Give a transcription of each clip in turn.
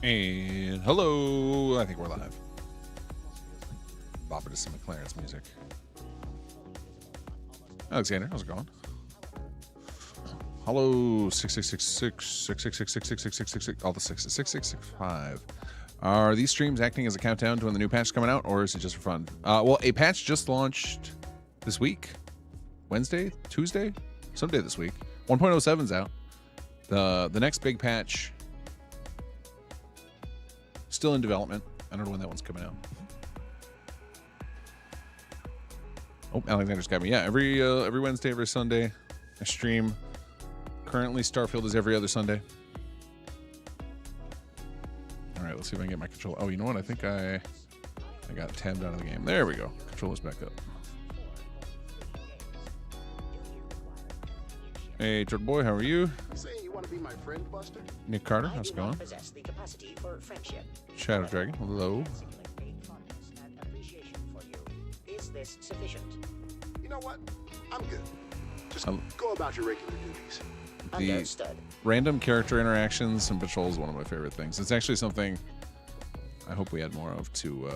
And hello, I think we're live. Bop it to some McLaren's music. Alexander, how's it going? Hello, 6666666666666, all the sixes, 6665. Are these streams acting as a countdown to when the new patch is coming out, or is it just for fun? Well, a patch just launched this week, Wednesday, Tuesday, someday this week. 1.07's out. The next big patch still in development. I don't know when that one's coming out. Oh, Alexander's got me. Yeah, every Wednesday, every Sunday, I stream. Currently, Starfield is every other Sunday. All right, let's see if I can get my controller. Oh, you know what? I think I got tabbed out of the game. There we go. Controller's back up. Hey, Turtle Boy, how are you? Saying you want to be my friend, Buster? Nick Carter, how's it going? Shadow Dragon, hello. Is this sufficient? You know what? I'm good. Just go about your regular duties. The Understood. random character interactions and patrol is one of my favorite things. It's actually something I hope we add more of to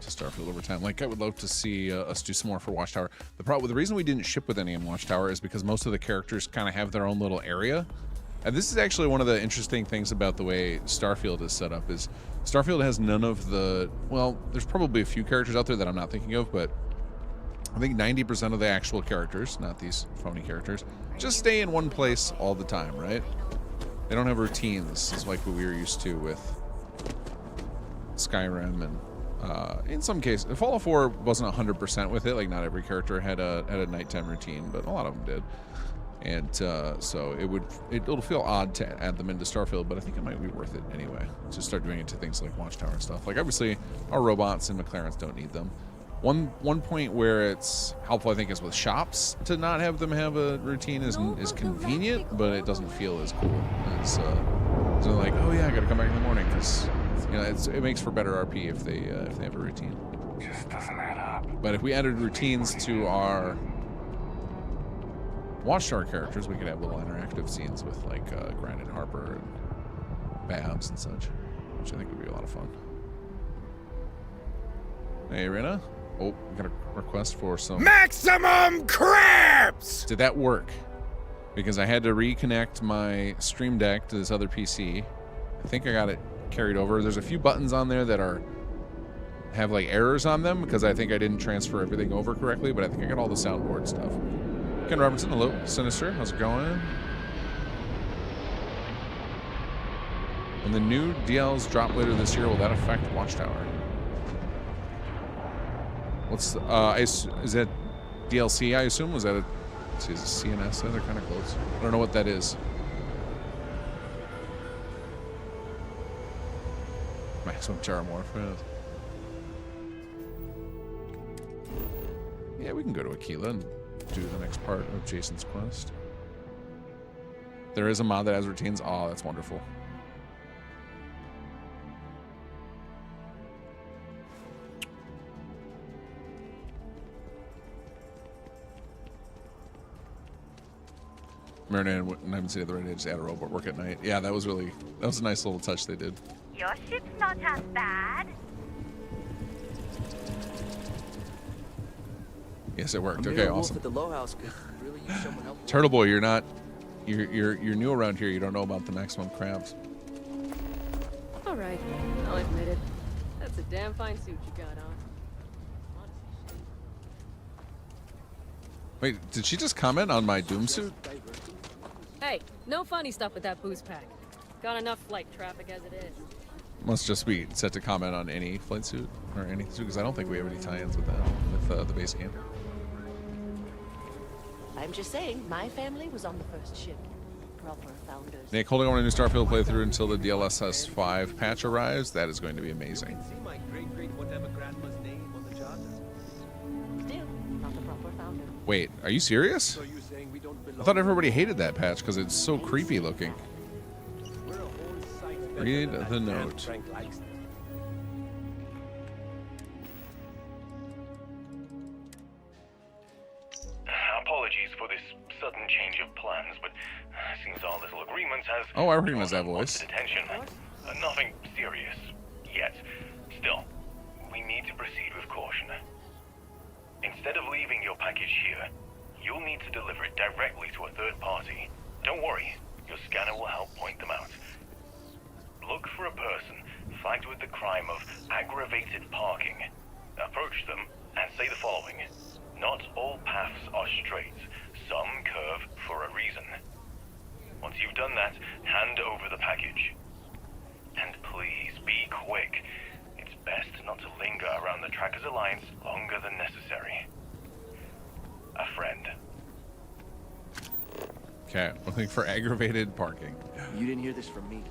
Starfield over time. Like, I would love to see us do some more for Watchtower. The reason we didn't ship with any in Watchtower is because most of the characters kind of have their own little area. And this is actually one of the interesting things about the way Starfield is set up is Starfield has none of the, well, there's probably a few characters out there that I'm not thinking of, but I think 90% of the actual characters, not these phony characters, just stay in one place all the time, right? They don't have routines, is like what we were used to with Skyrim, and in some cases, Fallout 4 wasn't 100% with it. Like, not every character had a nighttime routine, but a lot of them did. And so it'll feel odd to add them into Starfield, but I think it might be worth it anyway to start doing it to things like Watchtower and stuff. Like, obviously, our robots and McLarens don't need them. One point where it's helpful, I think, is with shops to not have them have a routine is convenient, but it doesn't feel as cool. It's so like, oh yeah, I got to come back in the morning because it makes for better RP if they have a routine. Just doesn't add up. But if we added routines to our Watchtower characters, we could have little interactive scenes with like Grant and Harper and Babs and such, which I think would be a lot of fun. Hey, Rena. Oh, we got a request for some Maximum cramps! Did that work? Because I had to reconnect my Stream Deck to this other PC. I think I got it carried over. There's a few buttons on there that have like errors on them because I think I didn't transfer everything over correctly, but I think I got all the soundboard stuff. Ken Robertson, hello. Sinister, how's it going? When the new DLs drop later this year, will that affect Watchtower? What's is that DLC? I assume was that is it CNS? They're kind of close. I don't know what that is. Maximum Terramorph. Yeah, we can go to Aquila and do the next part of Jason's quest. There is a mod that has routines. Oh, that's wonderful. Marinade and I haven't seen it the right age. Add a robot work at night. Yeah, that was a nice little touch they did. Your ship's not as bad. Yes, it worked. Okay, awesome. At the low house could really use someone help. Turtle Boy, you're new around here. You don't know about the maximum crabs. All right, I'll admit it. That's a damn fine suit you got on. Wait, did she just comment on my Doom suit? Hey, no funny stuff with that booze pack. Got enough flight traffic as it is. Must just be set to comment on any flight suit or any suit because I don't think we have any tie-ins with that with the base game. I'm just saying, my family was on the first ship. Proper founders. Nick, holding on a new Starfield playthrough until the DLSS 5 patch arrives. That is going to be amazing. See my great whatever grandma's name on the charter. Still, not the proper founder. Wait, are you serious? So you're saying we don't belong? I thought everybody hated that patch because it's so creepy looking. We're a whole site Read better than the that man note. Frank likes. Apologies for this sudden change of plans, but seems our little agreement has Oh, I recognize that drawn voice. unwanted attention. Nothing serious yet. Still, we need to proceed with caution. Instead of leaving your package here, you'll need to deliver it directly to a third party. Don't worry, your scanner will help point them out. Look for a person flagged with the crime of aggravated parking. Approach them and say the following. Not all paths are straight. Some curve for a reason. Once you've done that, hand over the package. And please be quick. It's best not to linger around the Trackers Alliance longer than necessary. A friend. Okay, looking for aggravated parking. You didn't hear this from me.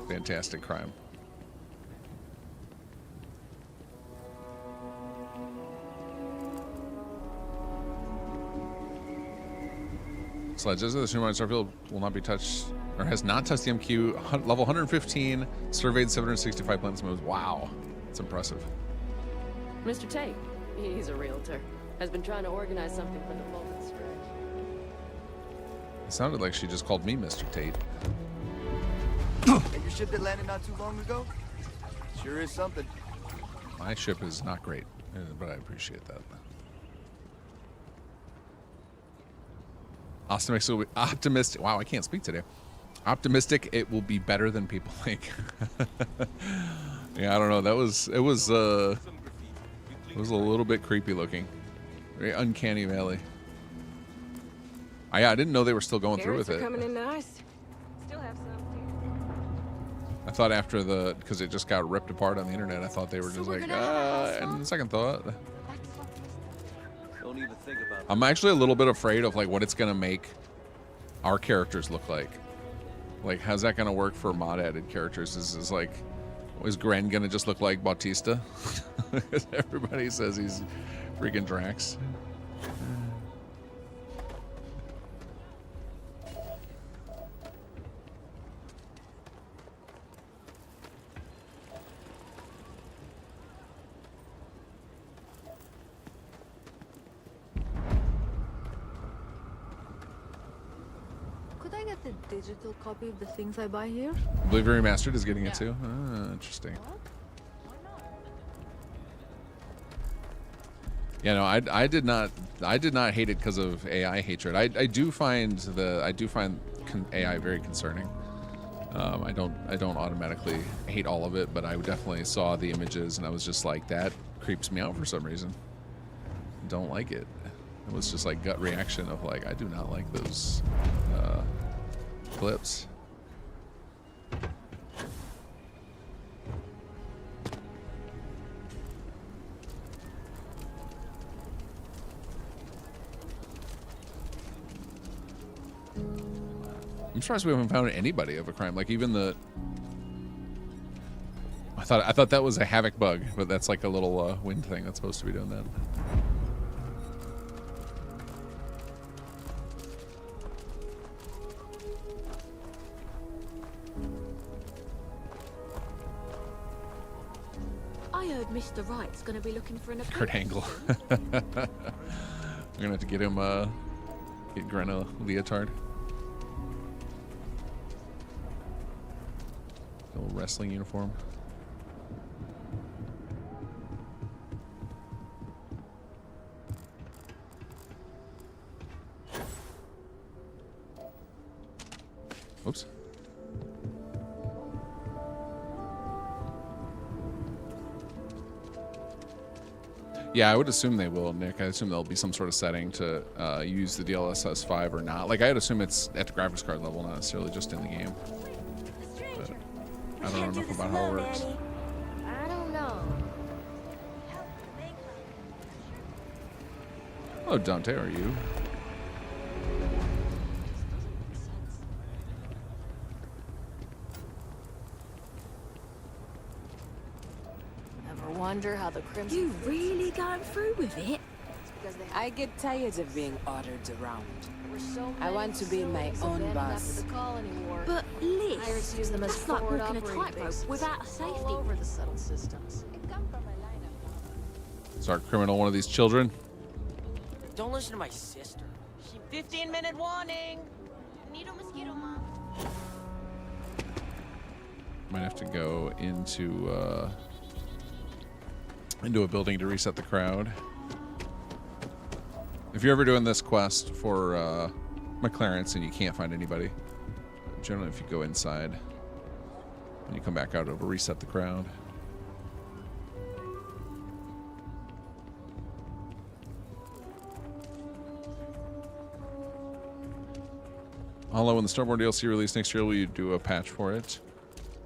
Fantastic crime. Sledges of the Supermarket Starfield will not be touched, or has not touched the MQ. Level 115, surveyed 765 planets moves. Wow, that's impressive. Mr. Tate, he's a realtor, has been trying to organize something for the Vulcan stretch. It sounded like she just called me Mr. Tate. And your ship that landed not too long ago? Sure is something. My ship is not great, but I appreciate that. Optimistic. Wow, I can't speak today. Optimistic. It will be better than people think. Yeah, I don't know. It was a little bit creepy looking. Very uncanny valley. I didn't know they were still going through with it. Coming in nice. Still have some. I thought after because it just got ripped apart on the internet, I thought they were just like, and second thought. Don't even think about it. I'm actually a little bit afraid of like what it's gonna make our characters look like. Like, how's that gonna work for mod added characters? Is Gren gonna just look like Bautista? Everybody says he's freaking Drax. Could I get the digital copy of the things I buy here? Oblivion Remastered is getting it too. Ah, interesting. Yeah, no, I did not hate it because of AI hatred. I do find AI very concerning. I don't automatically hate all of it, but I definitely saw the images and I was just like, that creeps me out for some reason. Don't like it. It was just like gut reaction of like, I do not like those clips. I'm surprised we haven't found anybody of a crime. Like even the, I thought that was a Havoc bug, but that's like a little wind thing that's supposed to be doing that. I heard Mr. Wright's gonna be looking for an Kurt Angle. We're gonna have to get him get Gren a leotard. Little wrestling uniform. Oops. Yeah, I would assume they will, Nick. I assume there'll be some sort of setting to use the DLSS 5 or not. Like, I would assume it's at the graphics card level, not necessarily just in the game. But I don't know enough about how it works. I don't know. Hello, Dante. Are you? Ever wonder how the Crimson... You really going through with it? I get tired of being ordered around. We're so I want to be my own boss. But Liz, Pirates use them as that's like forward walking a operating tightrope bases without a safety. all over the settled systems. Start criminal, one of these children. Don't listen to my sister. 15-minute warning. Need a mosquito, Mom. Might have to go into a building to reset the crowd. If you're ever doing this quest for McLaren's and you can't find anybody, generally if you go inside and you come back out, it'll reset the crowd. Although when the Starborn DLC release next year, will you do a patch for it?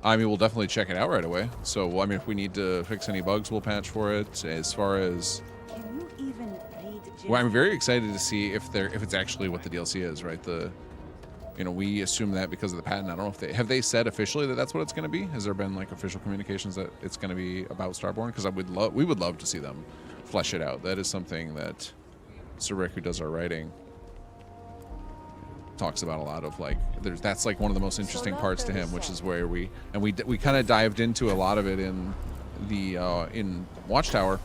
I mean, we'll definitely check it out right away. So, I mean, if we need to fix any bugs, we'll patch for it. As far as, well, I'm very excited to see if it's actually what the DLC is, right? We assume that because of the patent. I don't know if they said officially that that's what it's going to be. Has there been like official communications that it's going to be about Starborn? Because we would love to see them flesh it out. That is something that Sir Rick, who does our writing, talks about a lot of. Like, that's like one of the most interesting parts to him, which is where we kind of dived into a lot of it in the in Watchtower.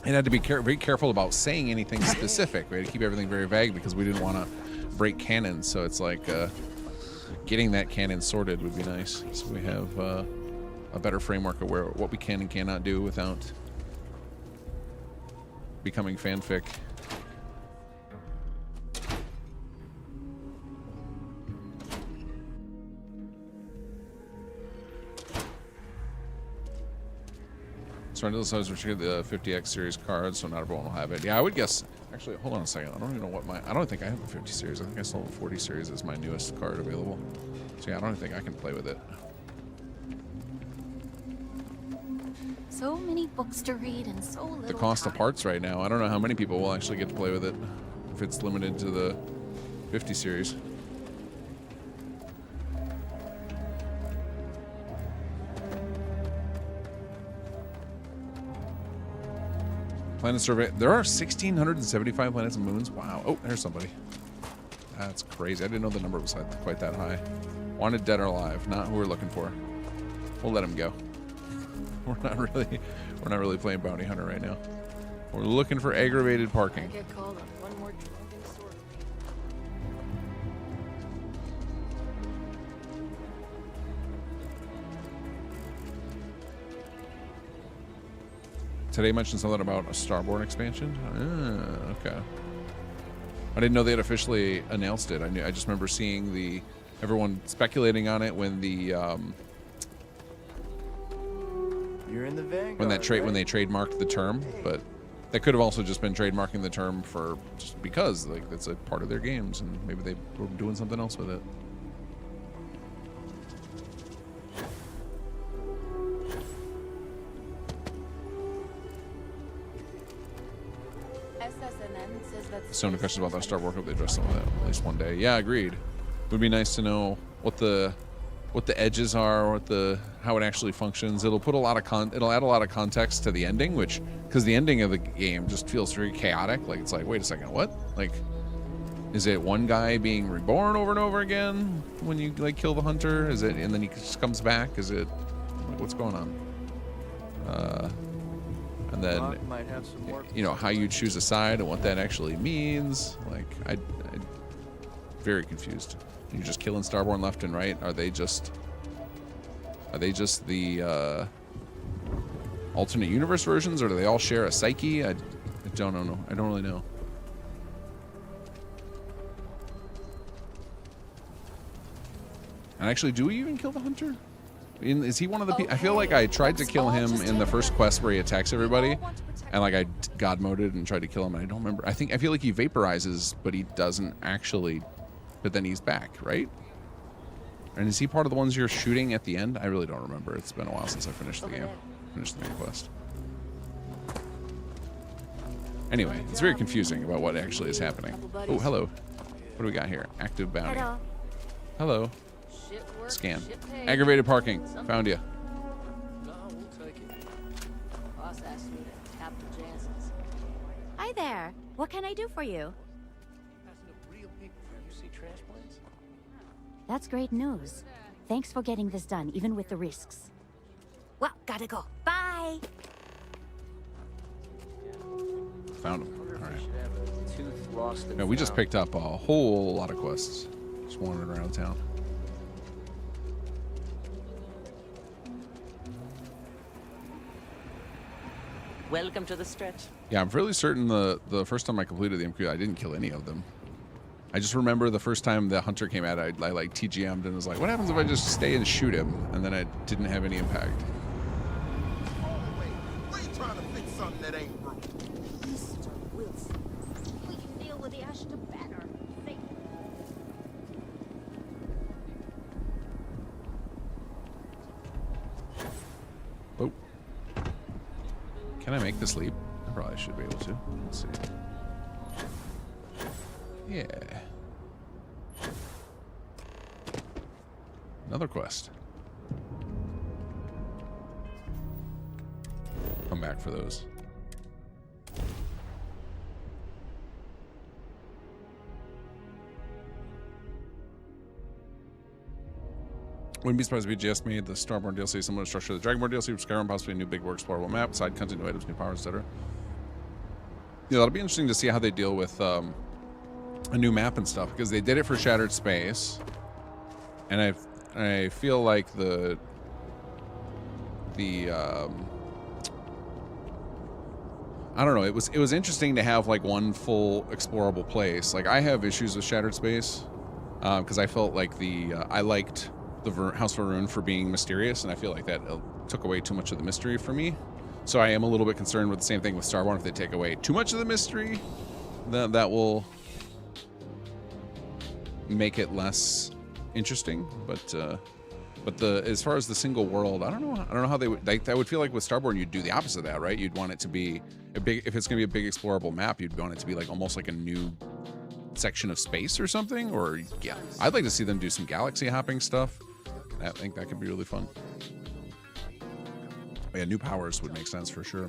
And had to be very careful about saying anything specific. We had to keep everything very vague because we didn't want to break canon. So it's like getting that canon sorted would be nice. So we have a better framework of what we can and cannot do without becoming fanfic. So until the size of the 50X series cards, so not everyone will have it. Yeah, I would guess. Actually, hold on a second. I don't even know what I don't think I have the 50 series. I think I still have the 40 series as my newest card available. So yeah, I don't think I can play with it. So many books to read and so little The cost time. of parts right now. I don't know how many people will actually get to play with it if it's limited to the 50 series. Planet survey. There are 1,675 planets and moons. Wow. Oh, there's somebody. That's crazy. I didn't know the number was quite that high. Wanted, dead or alive. Not who we're looking for. We'll let him go. We're not really playing bounty hunter right now. We're looking for aggravated parking. I get called on one more drunken sword. Today mentioned something about a Starborn expansion. Okay. I didn't know they had officially announced it. I just remember seeing everyone speculating on it when You're in the Vanguard, when they right? trademarked the term, but they could have also just been trademarking the term for just because like that's a part of their games, and maybe they were doing something else with it. So many questions about that Star Wars. Hope they address some of that at least one day. Yeah, agreed. It would be nice to know what the edges are, how it actually functions. It'll put it'll add a lot of context to the ending, because the ending of the game just feels very chaotic. Like it's like, wait a second, what? Like, is it one guy being reborn over and over again when you like kill the hunter? Is it, and then he just comes back? Is it, like, what's going on? And then, Might have some more how you choose a side and what that actually means. Like, I very confused. You're just killing Starborn left and right. Are they just the alternate universe versions, or do they all share a psyche? I don't know. I don't really know. And actually, do we even kill the hunter? Is he one of the people? I feel like I tried to kill him in the first quest where he attacks everybody, and like I god moded and tried to kill him, and I don't remember. I feel like he vaporizes, but he doesn't actually. But then he's back, right? And is he part of the ones you're shooting at the end? I really don't remember. It's been a while since I finished the game. Finished the main quest. Anyway, it's very confusing about what actually is happening. Oh, hello. What do we got here? Active bounty. Hello. Shit work, Scan. shit paid. Aggravated parking. Found you. No, we'll take it. Boss asked me to tap the Jansons. Hi there. What can I do for you? Real people. You see transplants? That's great news. Thanks for getting this done, even with the risks. Well, gotta go. Bye. Found him. All right. Should have a tooth lost and Yeah, we just found. picked up a whole lot of quests. Just wandering around town. Welcome to the stretch. Yeah, I'm fairly certain the first time I completed the MQ, I didn't kill any of them. I just remember the first time the hunter came out, I like TGM'd and was like, what happens if I just stay and shoot him? And then I didn't have any impact. Why you trying to fix something that ain't broke? Mr. Wilson, we can deal with the Ashton banner. Oh. Can I make this leap? I probably should be able to. Let's see. Yeah. Another quest. Come back for those. Wouldn't be surprised if BGS made the Starborn DLC similar to structure of the Dragonborn DLC, with Skyrim, possibly a new big, more explorable map, side content, new items, new powers, etc. Yeah, that'll be interesting to see how they deal with a new map and stuff, because they did it for Shattered Space, and I feel like the I don't know, it was interesting to have like one full explorable place. Like I have issues with Shattered Space because I felt like I liked the House of Varun for being mysterious, and I feel like that took away too much of the mystery for me. So I am a little bit concerned with the same thing with Starborn. If they take away too much of the mystery, that will make it less interesting. But as far as the single world, I don't know how they would. Like, I would feel like with Starborn, you'd do the opposite of that, right? You'd want it to be a big. If it's going to be a big explorable map, you'd want it to be like almost like a new section of space or something. Or yeah, I'd like to see them do some galaxy hopping stuff. I think that could be really fun. But yeah, new powers would make sense for sure.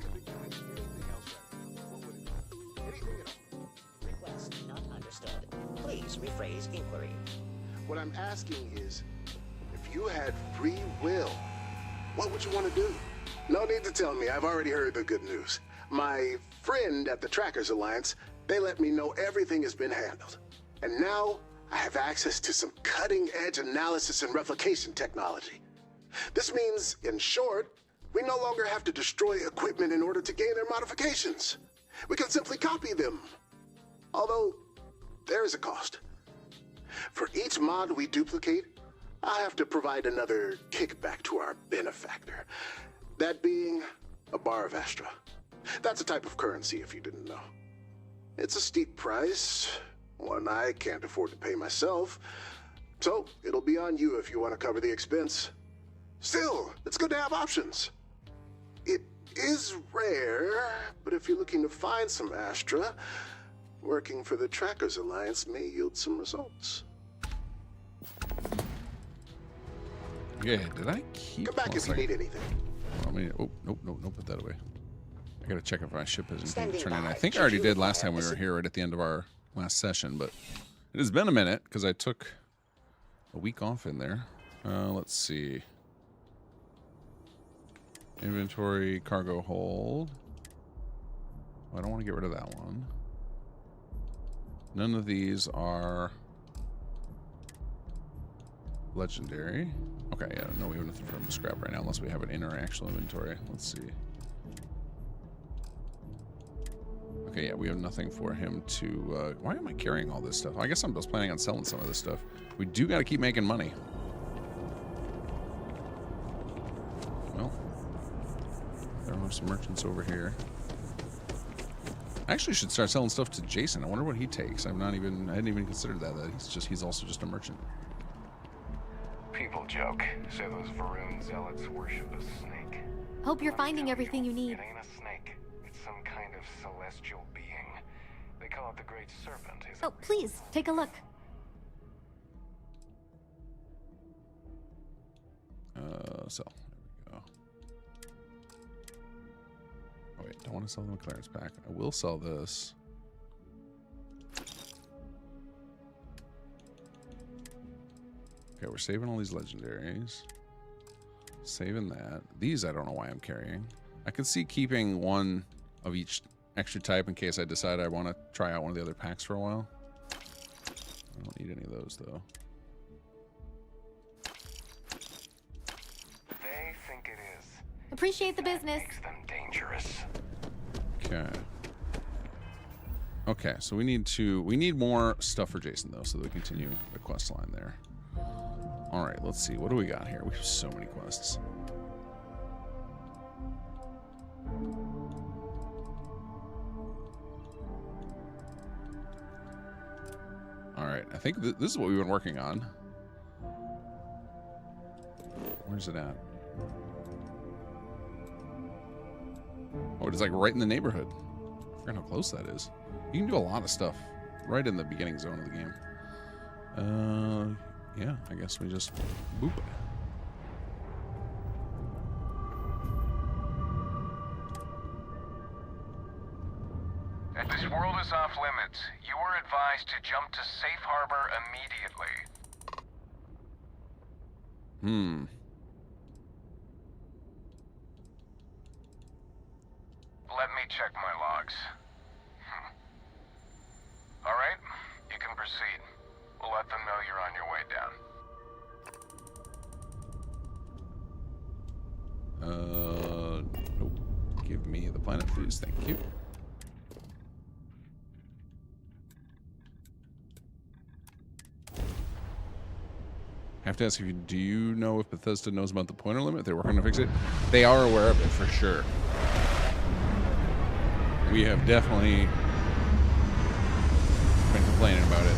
Request not understood. Please rephrase inquiry. What I'm asking is, if you had free will, what would you want to do? No need to tell me. I've already heard the good news. My friend at the Trackers Alliance, they let me know everything has been handled. And now I have access to some cutting-edge analysis and replication technology. This means, in short, we no longer have to destroy equipment in order to gain their modifications. We can simply copy them. Although, there is a cost. For each mod we duplicate, I have to provide another kickback to our benefactor. That being a bar of Astra. That's a type of currency, if you didn't know. It's a steep price, one I can't afford to pay myself. So, it'll be on you if you want to cover the expense. Still, it's good to have options. It is rare, but if you're looking to find some Astra, working for the Trackers Alliance may yield some results. Yeah, did I keep... Come back if you need anything. Oh, nope, put that away. I gotta check if my ship has anything to turn in. I think I already did last time we were here, right at the end of our last session, but it has been a minute because I took a week off in there. Let's see. Inventory, cargo hold. Oh, I don't want to get rid of that one. None of these are legendary. Okay, yeah, no, we have nothing for him to scrap right now unless we have an inner actual inventory. Let's see. Okay, yeah, we have nothing for him to... why am I carrying all this stuff? I guess I'm just planning on selling some of this stuff. We do got to keep making money. Well, there are some merchants over here. I actually should start selling stuff to Jason. I wonder what he takes. I hadn't even considered that. He's also just a merchant. People joke. Say those Varun zealots worship a snake. Hope you're finding everything you need. It ain't a snake. It's some kind of celestial being. They call it the Great Serpent. Oh, please, take a look. Sell. There we go. Oh wait, don't want to sell them a clearance pack. I will sell this. Okay, we're saving all these legendaries. Saving that. These I don't know why I'm carrying. I could see keeping one of each extra type in case I decide I want to try out one of the other packs for a while. I don't need any of those though. They think it is. Appreciate the business. Makes them dangerous. Okay. Okay, so we need more stuff for Jason though, so that we continue the quest line there. All right, let's see. What do we got here? We have so many quests. All right, I think this is what we've been working on. Where's it at? Oh, it's like right in the neighborhood. I forgot how close that is. You can do a lot of stuff right in the beginning zone of the game. Yeah, I guess we just boop. If this world is off limits, you are advised to jump to safe harbor immediately. Let me check my logs. All right, you can proceed. We'll let them know you're on your way down. Nope. Give me the planet, please. Thank you. I have to ask you, do you know if Bethesda knows about the pointer limit? They're working to fix it. They are aware of it for sure. We have definitely been complaining about it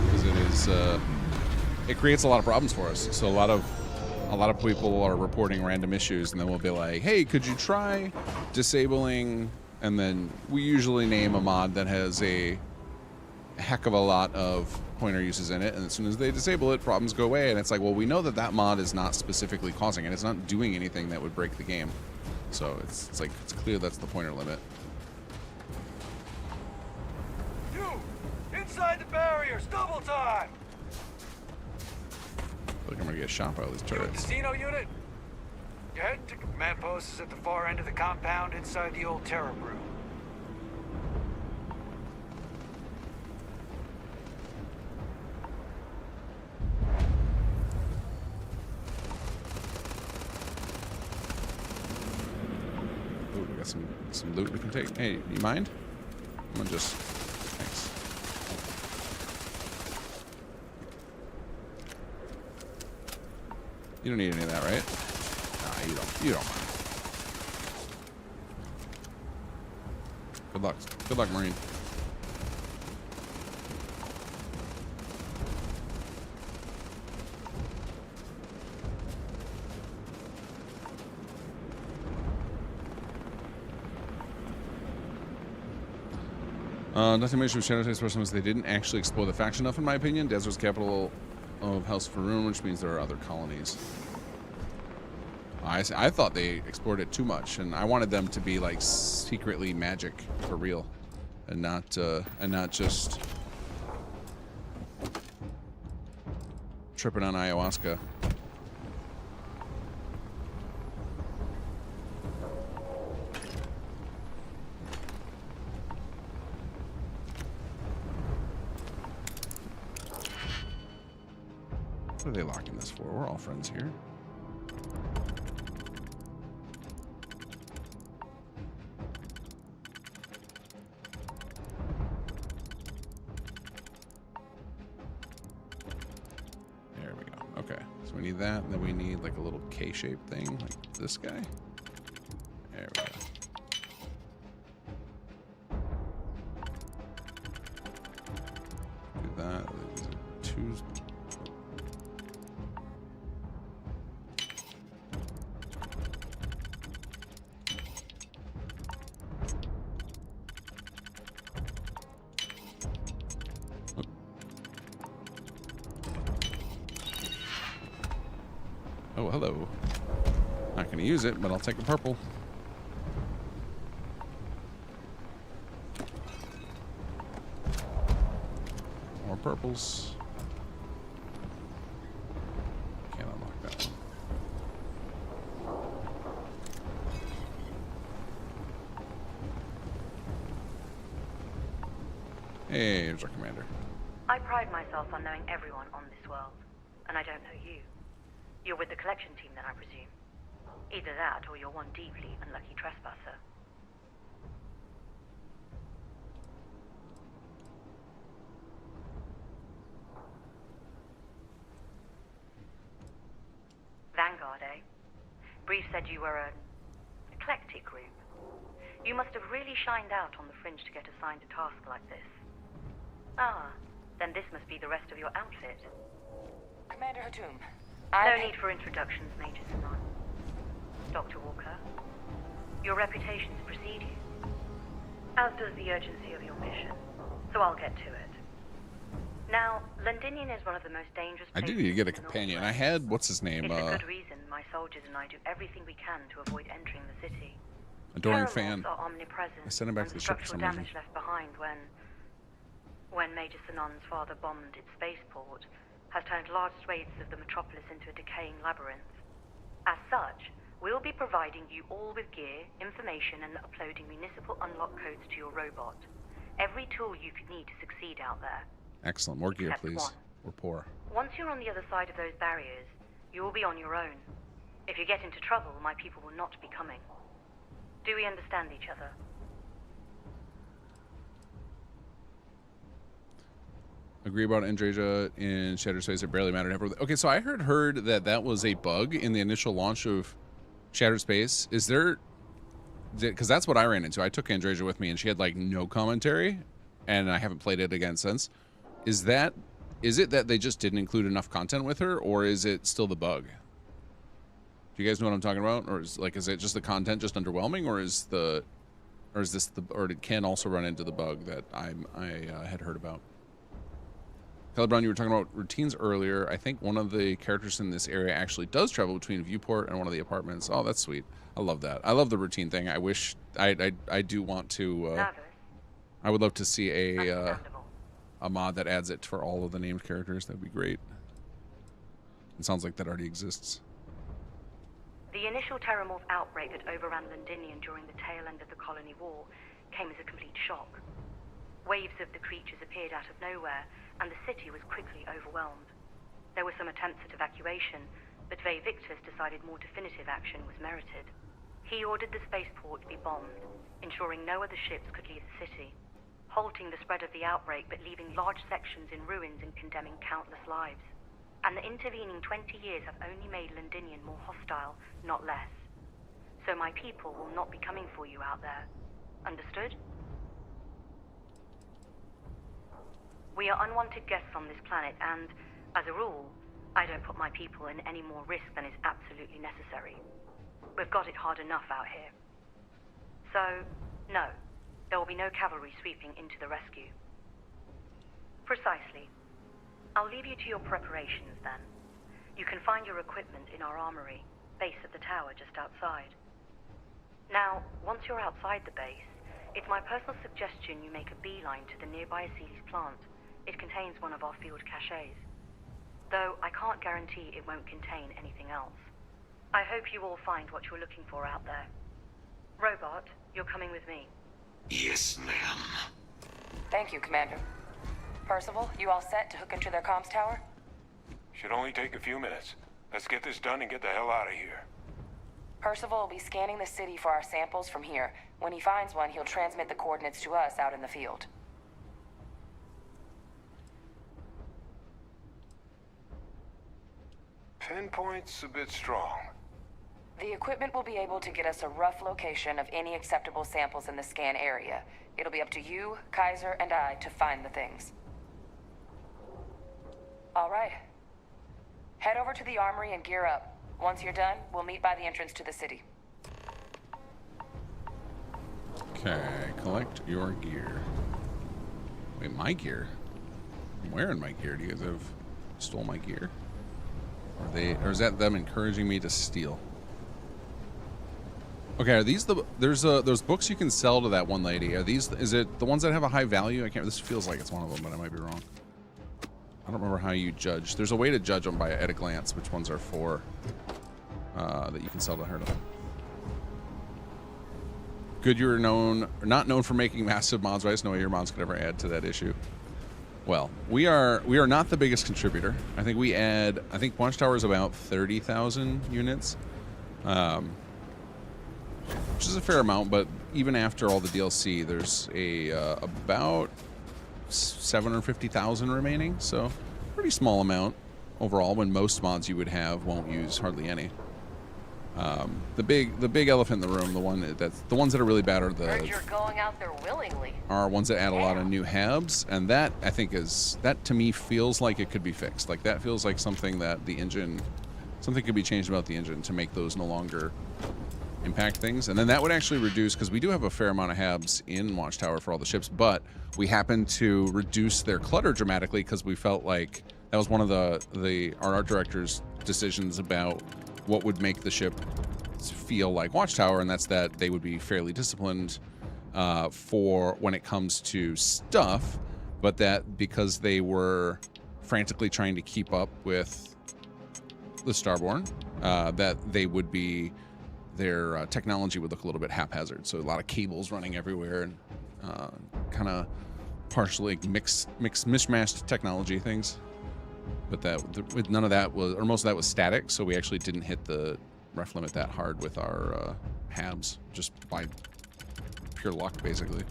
because it is it creates a lot of problems for us. So a lot of people are reporting random issues, and then we'll be like, "Hey, could you try disabling?" And then we usually name a mod that has a heck of a lot of pointer uses in it, and as soon as they disable it, problems go away. And it's like, well, we know that that mod is not specifically causing it. It's not doing anything that would break the game. So it's like it's clear that's the pointer limit. You! Inside the barriers! Double time! I feel like I'm gonna get shot by all these You a turrets. casino unit? You're heading to command post is at the far end of the compound inside the old Terror Brew. Ooh, we got some loot we can take. Hey, you mind? I'm gonna just... Thanks. You don't need any of that, right? Nah, you don't mind. Good luck. Good luck, Marine. Nothing much with Shadow Taste person was they didn't actually explore the faction enough, in my opinion. Desert's capital of House Faroon, which means there are other colonies. I thought they explored it too much, and I wanted them to be like secretly magic for real, and not just tripping on ayahuasca. What are they locking this for? We're all friends here. There we go. Okay. So we need that, and then we need like a little K-shaped thing, like this guy. There we go. Do that. These are two. Oh, hello. Not going to use it, but I'll take a purple. More purples. Can't unlock that one. Hey, there's our commander. I pride myself on knowing everyone on this world, and I don't know you. You're with the collection team then, I presume. Either that, or you're one deeply unlucky trespasser. Brief said you were an eclectic group. You must have really shined out on the fringe to get assigned a task like this. Ah, then this must be the rest of your outfit. Commander Hatum, No need for introductions, Major Sanan. Dr. Walker, your reputations precede you, as does the urgency of your mission, so I'll get to it. Now, Londinian is one of the most dangerous I places do need to get a in the companion. I Northwest. had, what's his name? It's a good reason my soldiers and I do everything we can to avoid entering the city. Adoring Terror fan. morphs are omnipresent, I sent him back to and the ship for structural some reason. damage left behind when Major Sanan's father bombed its spaceport has turned large swathes of the metropolis into a decaying labyrinth. As such, we'll be providing you all with gear, information, and uploading municipal unlock codes to your robot. Every tool you could need to succeed out there. Excellent. More gear, Except please. one. We're poor. Once you're on the other side of those barriers, you will be on your own. If you get into trouble, my people will not be coming. Do we understand each other? Agree about Andreja in Shattered Space. It barely mattered. Okay, so I heard that that was a bug in the initial launch of Shattered Space. Is there... Because that's what I ran into. I took Andreja with me, and she had, like, no commentary, and I haven't played it again since. Is it that they just didn't include enough content with her, or is it still the bug? Do you guys know what I'm talking about? Or is it just the content just underwhelming, or is did Ken also run into the bug that I had heard about? Kelly Brown, you were talking about routines earlier. I think one of the characters in this area actually does travel between Viewport and one of the apartments. Oh, that's sweet. I love that. I love the routine thing. I wish I do want to. I would love to see a mod that adds it for all of the named characters. That'd be great. It sounds like that already exists. The initial Terramorph outbreak that overran Londinian during the tail end of the colony war came as a complete shock. Waves of the creatures appeared out of nowhere, and the city was quickly overwhelmed. There were some attempts at evacuation, but Ve Victus decided more definitive action was merited. He ordered the spaceport to be bombed, ensuring no other ships could leave the city, halting the spread of the outbreak but leaving large sections in ruins and condemning countless lives. And the intervening 20 years have only made Londinian more hostile, not less. So my people will not be coming for you out there. Understood? We are unwanted guests on this planet, and, as a rule, I don't put my people in any more risk than is absolutely necessary. We've got it hard enough out here. So, no, there will be no cavalry sweeping into the rescue. Precisely. I'll leave you to your preparations, then. You can find your equipment in our armory, base of the tower just outside. Now, once you're outside the base, it's my personal suggestion you make a beeline to the nearby Aceles plant. It contains one of our field caches. Though I can't guarantee it won't contain anything else. I hope you all find what you're looking for out there. Robot, you're coming with me. Yes, ma'am. Thank you, Commander. Percival, you all set to hook into their comms tower? Should only take a few minutes. Let's get this done and get the hell out of here. Percival will be scanning the city for our samples from here. When he finds one, he'll transmit the coordinates to us out in the field. Pinpoint's a bit strong. The equipment will be able to get us a rough location of any acceptable samples in the scan area. It'll be up to you, Kaiser, and I to find the things. All right. Head over to the armory and gear up. Once you're done, we'll meet by the entrance to the city. Okay, collect your gear. Wait, my gear? I'm wearing my gear. Do you guys have stole my gear? Or is that them encouraging me to steal? Okay, are these there's those books you can sell to that one lady? Is it the ones that have a high value? This feels like it's one of them, but I might be wrong. I don't remember how you judge. There's a way to judge them at a glance which ones are for that you can sell to her. Good, you're not known for making massive mods, but I just know your mods could ever add to that issue. Well, we are not the biggest contributor. I think Watchtower is about 30,000 units, which is a fair amount. But even after all the DLC, there's about 750,000 remaining. So, pretty small amount overall. When most mods you would have won't use hardly any. The big elephant in the room, the ones that are really bad are Heard you're going out there willingly. are ones that add a lot of new habs, and that I think that to me feels like it could be fixed. Like that feels like something that something could be changed about the engine to make those no longer impact things, and then that would actually reduce, because we do have a fair amount of habs in Watchtower for all the ships, but we happen to reduce their clutter dramatically because we felt like that was one of our art director's decisions about what would make the ship feel like Watchtower, and that's that they would be fairly disciplined for when it comes to stuff, but that because they were frantically trying to keep up with the Starborn, that they would be their technology would look a little bit haphazard. So a lot of cables running everywhere and kind of partially mishmashed technology things. But none of that was, or most of that was static. So we actually didn't hit the ref limit that hard with our habs, just by pure luck, basically.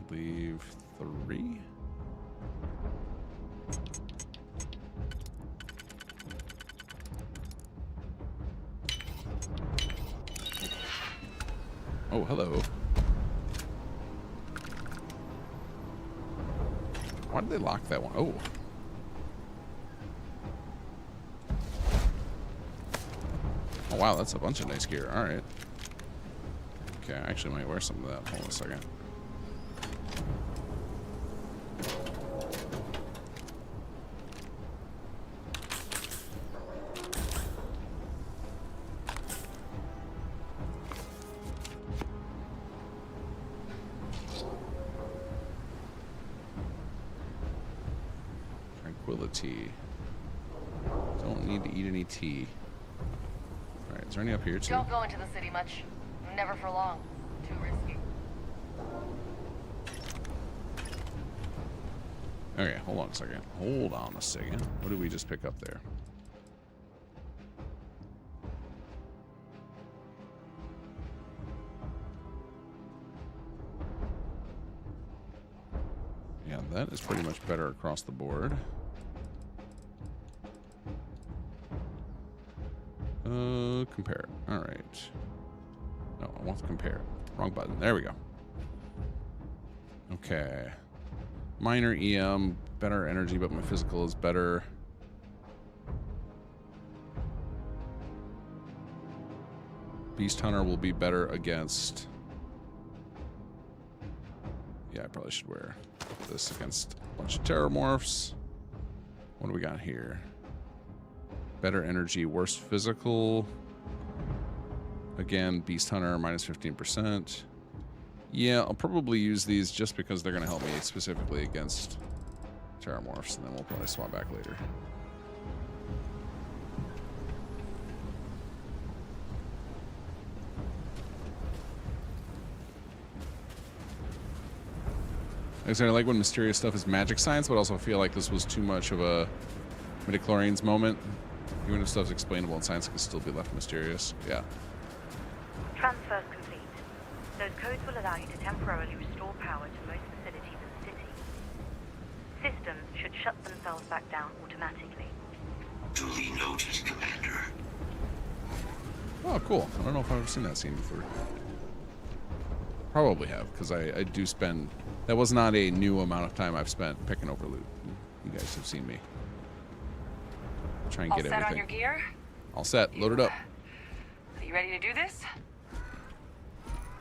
Leave 3. Oh, hello. Why did they lock that one? Oh. Oh, wow, that's a bunch of nice gear. All right. Okay, I actually might wear some of that. Hold on a second. Tranquility. Don't need to eat any tea. Alright, is there any up here too? Don't go into the city much. Never for long. Too risky. Okay, hold on a second. Hold on a second. What did we just pick up there? Yeah, that is pretty much better across the board. Compare. All right. No, I want to compare. Wrong button. There we go. Okay. Minor EM, better energy, but my physical is better. Beast Hunter will be better against... Yeah, I probably should wear this against a bunch of Terramorphs. What do we got here? Better energy, worse physical. Again, Beast Hunter, minus 15%. Yeah, I'll probably use these just because they're going to help me specifically against Terramorphs, and then we'll probably swap back later. Like I said, I like when mysterious stuff is magic science, but also feel like this was too much of a midichlorians moment. Even if stuff's explainable in science, it can still be left mysterious. Yeah. Transfers complete. Those codes will allow you to temporarily restore power to most facilities in the city. Systems should shut themselves back down automatically. Duly noted, Commander. Oh, cool. I don't know if I've ever seen that scene before. Probably have, because I do spend... That was not a new amount of time I've spent picking over loot. You guys have seen me. Try and get everything. All set on your gear? All set. Load it up. Are you ready to do this?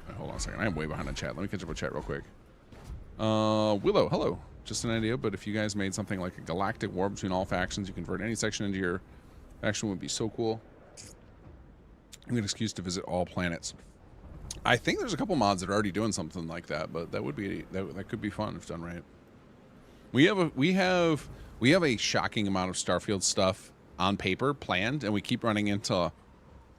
Right, hold on a second. I am way behind on chat. Let me catch up with chat real quick. Willow, hello. Just an idea, but if you guys made something like a galactic war between all factions, you convert any section into your faction, would be so cool. You get an excuse to visit all planets. I think there's a couple mods that are already doing something like that, but that would be that could be fun if done right. We have a shocking amount of Starfield stuff on paper planned, and we keep running into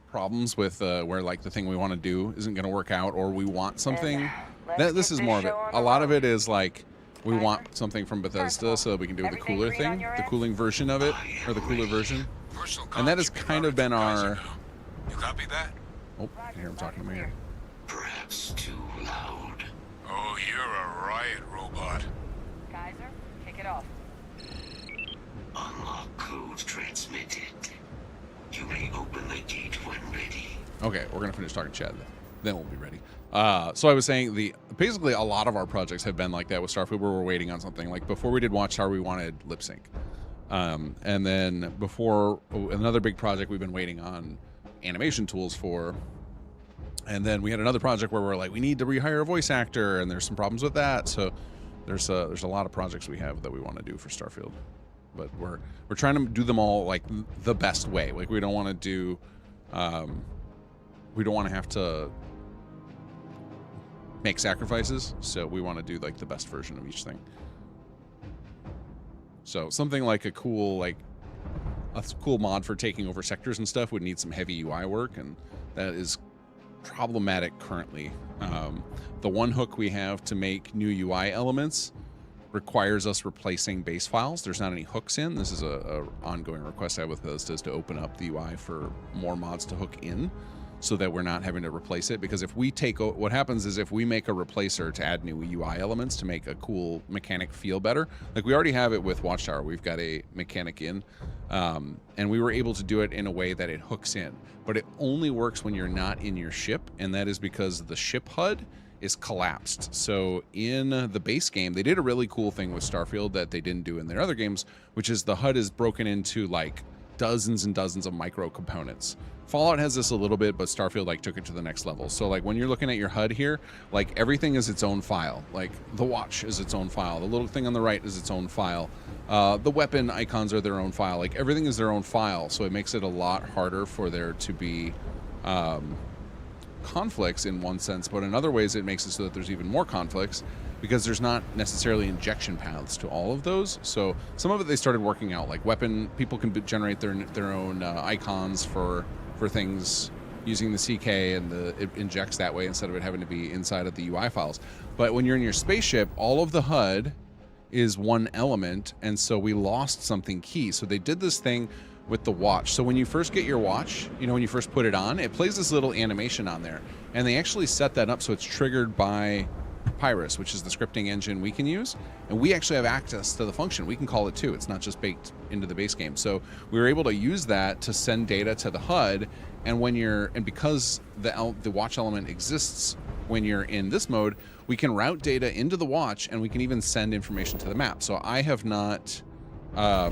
problems with where like the thing we want to do isn't going to work out, or we want something. This is more of it. A lot of it is like we want something from Bethesda so that we can do the cooler thing, the cooling version of it, or the cooler version. And that has kind of been our... You copy that? Oh, I hear him talking to me here. Perhaps too loud. Oh, you're a riot robot. Kaiser, kick it off. Unlock code transmitted. You may open the gate when ready. Okay, we're gonna finish talking chat then we'll be ready. So I was saying basically a lot of our projects have been like that with Starfield, where we're waiting on something. Like before we did Watchtower, we wanted lip sync. And then before another big project we've been waiting on animation tools for. And then we had another project where we're like, we need to rehire a voice actor, and there's some problems with that. So there's a lot of projects we have that we want to do for Starfield, but we're trying to do them all like the best way. Like we don't want to do, we don't want to have to make sacrifices. So we want to do like the best version of each thing. So something like a cool mod for taking over sectors and stuff would need some heavy UI work, and that is problematic currently. The one hook we have to make new UI elements requires us replacing base files. There's not any hooks in. This is a ongoing request I have with Bethesda, is to open up the UI for more mods to hook in, so that we're not having to replace it. Because if we what happens is if we make a replacer to add new UI elements to make a cool mechanic feel better, like we already have it with Watchtower, we've got a mechanic in, and we were able to do it in a way that it hooks in, but it only works when you're not in your ship, and that is because the ship HUD is collapsed. So in the base game, they did a really cool thing with Starfield that they didn't do in their other games, which is the HUD is broken into like dozens and dozens of micro components. Fallout has this a little bit, but Starfield like took it to the next level. So like when you're looking at your HUD here, like everything is its own file. Like the watch is its own file. The little thing on the right is its own file. The weapon icons are their own file. Like everything is their own file. So it makes it a lot harder for there to be conflicts in one sense, but in other ways it makes it so that there's even more conflicts, because there's not necessarily injection paths to all of those. So some of it they started working out, like weapon, people can generate their own icons for things using the CK, and it injects that way instead of it having to be inside of the UI files. But when you're in your spaceship, all of the HUD is one element, and so we lost something key. So they did this thing with the watch. So when you first get your watch, you know, when you first put it on, it plays this little animation on there, and they actually set that up so it's triggered by Papyrus, which is the scripting engine we can use, and we actually have access to the function. We can call it too. It's not just baked into the base game. So we were able to use that to send data to the HUD, and because the watch element exists when you're in this mode, we can route data into the watch, and we can even send information to the map. So I have not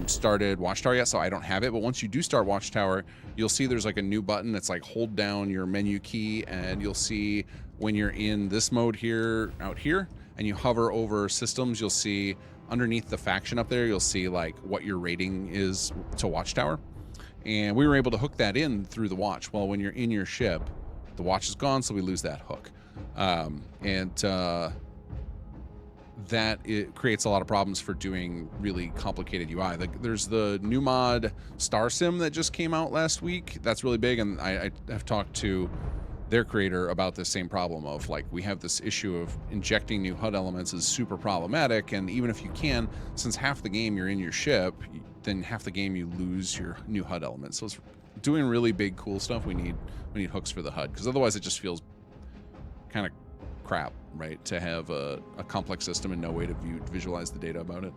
started Watchtower yet, so I don't have it, but once you do start Watchtower, you'll see there's like a new button that's like hold down your menu key, and you'll see when you're in this mode here, out here, and you hover over systems, you'll see underneath the faction up there, you'll see like what your rating is to Watchtower. And we were able to hook that in through the watch. Well, when you're in your ship, the watch is gone, so we lose that hook. That it creates a lot of problems for doing really complicated UI. Like there's the new mod Star Sim that just came out last week. That's really big, and I have talked to their creator about the same problem of like, we have this issue of injecting new HUD elements is super problematic, and even if you can, since half the game you're in your ship, then half the game you lose your new HUD elements. So it's doing really big cool stuff. We need hooks for the HUD, because otherwise it just feels kind of crap, right, to have a complex system and no way to visualize the data about it.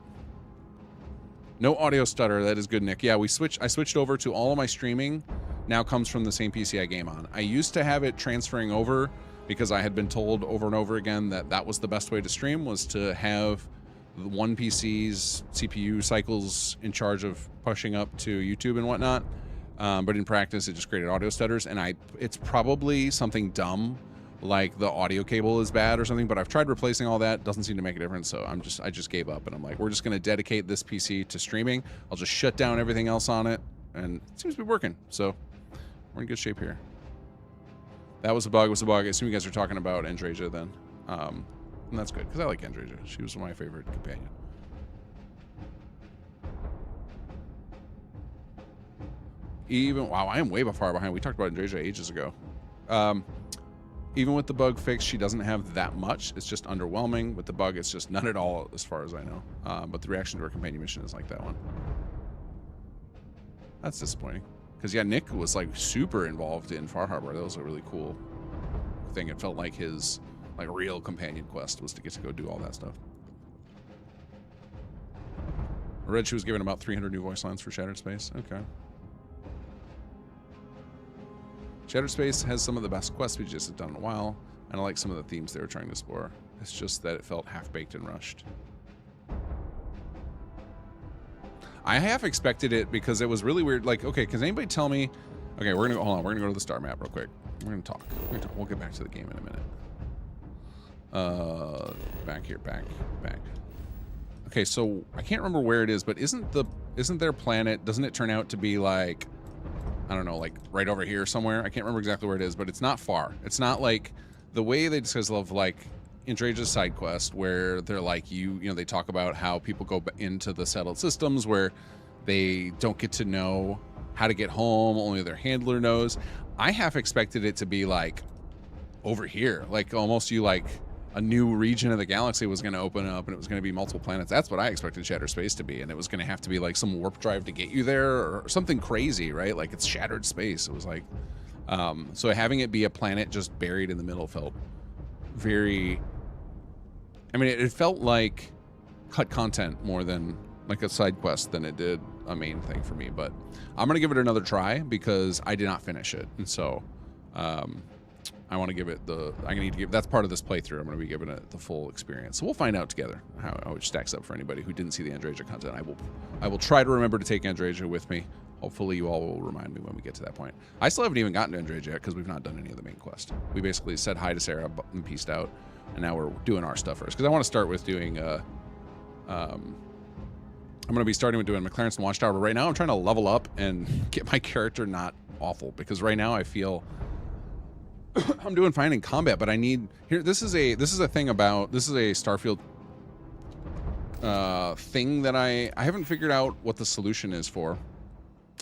No audio stutter. That is good, Nick. Yeah, I switched over to all of my streaming now comes from the same PC I game on. I used to have it transferring over because I had been told over and over again that was the best way to stream, was to have one PC's CPU cycles in charge of pushing up to YouTube and whatnot. But in practice, it just created audio stutters, and it's probably something dumb, like the audio cable is bad or something, but I've tried replacing all that. Doesn't seem to make a difference, so I just gave up, and I'm like, we're just going to dedicate this PC to streaming. I'll just shut down everything else on it, and it seems to be working, so we're in good shape here. That was a bug. I assume you guys are talking about Andreja then. And that's good, because I like Andreja. She was my favorite companion. Even, wow, I am way far behind. We talked about Andreja ages ago. Even with the bug fix, she doesn't have that much. It's just underwhelming. With the bug, it's just none at all, as far as I know. But the reaction to her companion mission is like that one. That's disappointing. Because, yeah, Nick was, like, super involved in Far Harbor. That was a really cool thing. It felt like his, like, real companion quest was to get to go do all that stuff. I read she was given about 300 new voice lines for Shattered Space. Okay. Shattered Space has some of the best quests we just have done in a while, and I like some of the themes they were trying to explore. It's just that it felt half-baked and rushed. I half expected it because it was really weird. Like, okay, can anybody tell me? Okay, we're gonna go. Hold on, we're gonna go to the star map real quick. We're gonna talk. We'll get back to the game in a minute. Back here, back. Okay, so I can't remember where it is, but isn't their planet? Doesn't it turn out to be like, I don't know, like right over here somewhere? I can't remember exactly where it is, but it's not far. It's not like the way they discuss love, like Andreja's side quest, where they're like, you know, they talk about how people go into the settled systems where they don't get to know how to get home, only their handler knows. I half expected it to be like over here, like almost you like a new region of the galaxy was going to open up and it was going to be multiple planets. That's what I expected Shattered Space to be, and it was going to have to be like some warp drive to get you there or something crazy, right? Like it's Shattered Space. It was like, so having it be a planet just buried in the middle felt very, I mean, it felt like cut content more than like a side quest than it did a main thing for me, but I'm going to give it another try because I did not finish it. And so, I want to give it that's part of this playthrough. I'm going to be giving it the full experience. So we'll find out together how it stacks up for anybody who didn't see the Andreja content. I will try to remember to take Andreja with me. Hopefully you all will remind me when we get to that point. I still haven't even gotten to Andreja yet because we've not done any of the main quest. We basically said hi to Sarah and peaced out, and now we're doing our stuff first. Because I want to start with doing, I'm going to be starting with doing McLaren's and Watchtower, but right now I'm trying to level up and get my character not awful, because right now I feel I'm doing fine in combat, but I need here. This is a Starfield thing that I haven't figured out what the solution is for,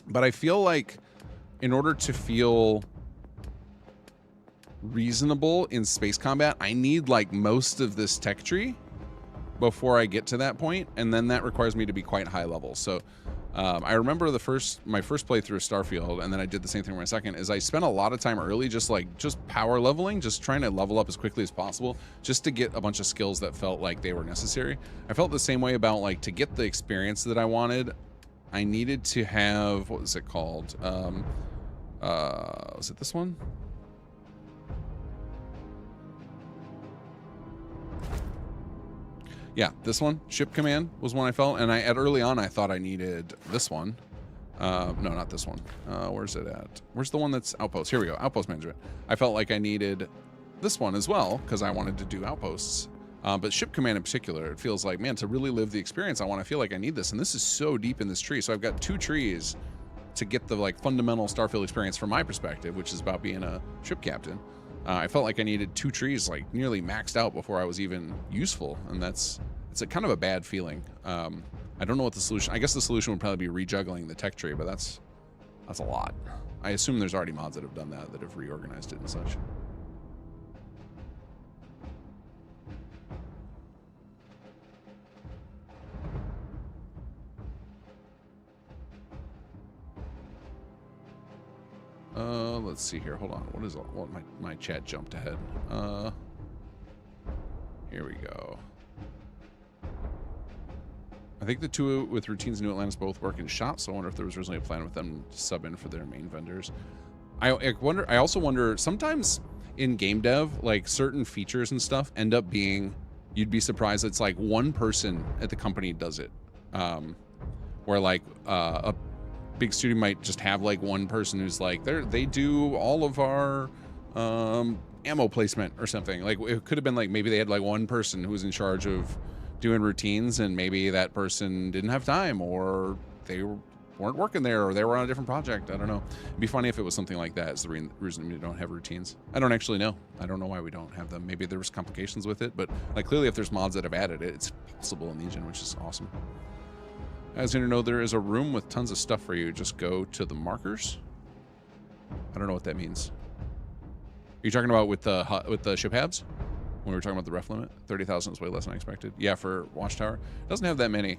but I feel like in order to feel reasonable in space combat, I need like most of this tech tree before I get to that point, and then that requires me to be quite high level. So I remember my first playthrough of Starfield, and then I did the same thing for my second, is I spent a lot of time early just power leveling, just trying to level up as quickly as possible, just to get a bunch of skills that felt like they were necessary. I felt the same way about like, to get the experience that I wanted, I needed to have, what was it called? Was it this one? Yeah, this one, Ship Command, was one I felt, and early on I thought I needed this one. No, not this one. Where's it at? Where's the one that's Outpost? Here we go, Outpost Management. I felt like I needed this one as well, because I wanted to do Outposts. But Ship Command in particular, it feels like, man, to really live the experience, I feel like I need this, and this is so deep in this tree. So I've got 2 trees to get the like fundamental Starfield experience from my perspective, which is about being a ship captain. I felt like I needed 2 trees like nearly maxed out before I was even useful, and it's a kind of a bad feeling. I don't know what the solution. I guess the solution would probably be rejuggling the tech tree, but that's a lot. I assume there's already mods that have done that have reorganized it and such. Let's see here. Hold on. What is what my chat jumped ahead? Here we go. I think the 2 with routines in New Atlantis both work in shops, so I wonder if there was originally a plan with them to sub in for their main vendors. I also wonder, sometimes in game dev, like certain features and stuff end up being, you'd be surprised it's like one person at the company does it. Where like a big studio might just have like one person who's like, they do all of our ammo placement or something. Like it could have been like, maybe they had like one person who was in charge of doing routines, and maybe that person didn't have time, or they weren't working there, or they were on a different project. I don't know. It'd be funny if it was something like that is the reason we don't have routines. I don't actually know. I don't know why we don't have them. Maybe there was complications with it, but like clearly if there's mods that have added it, it's possible in the engine, which is awesome. As you know, there is a room with tons of stuff for you. Just go to the markers. I don't know what that means. Are you talking about with the ship halves? When we were talking about the ref limit? 30,000 is way less than I expected. Yeah, for Watchtower. Doesn't have that many.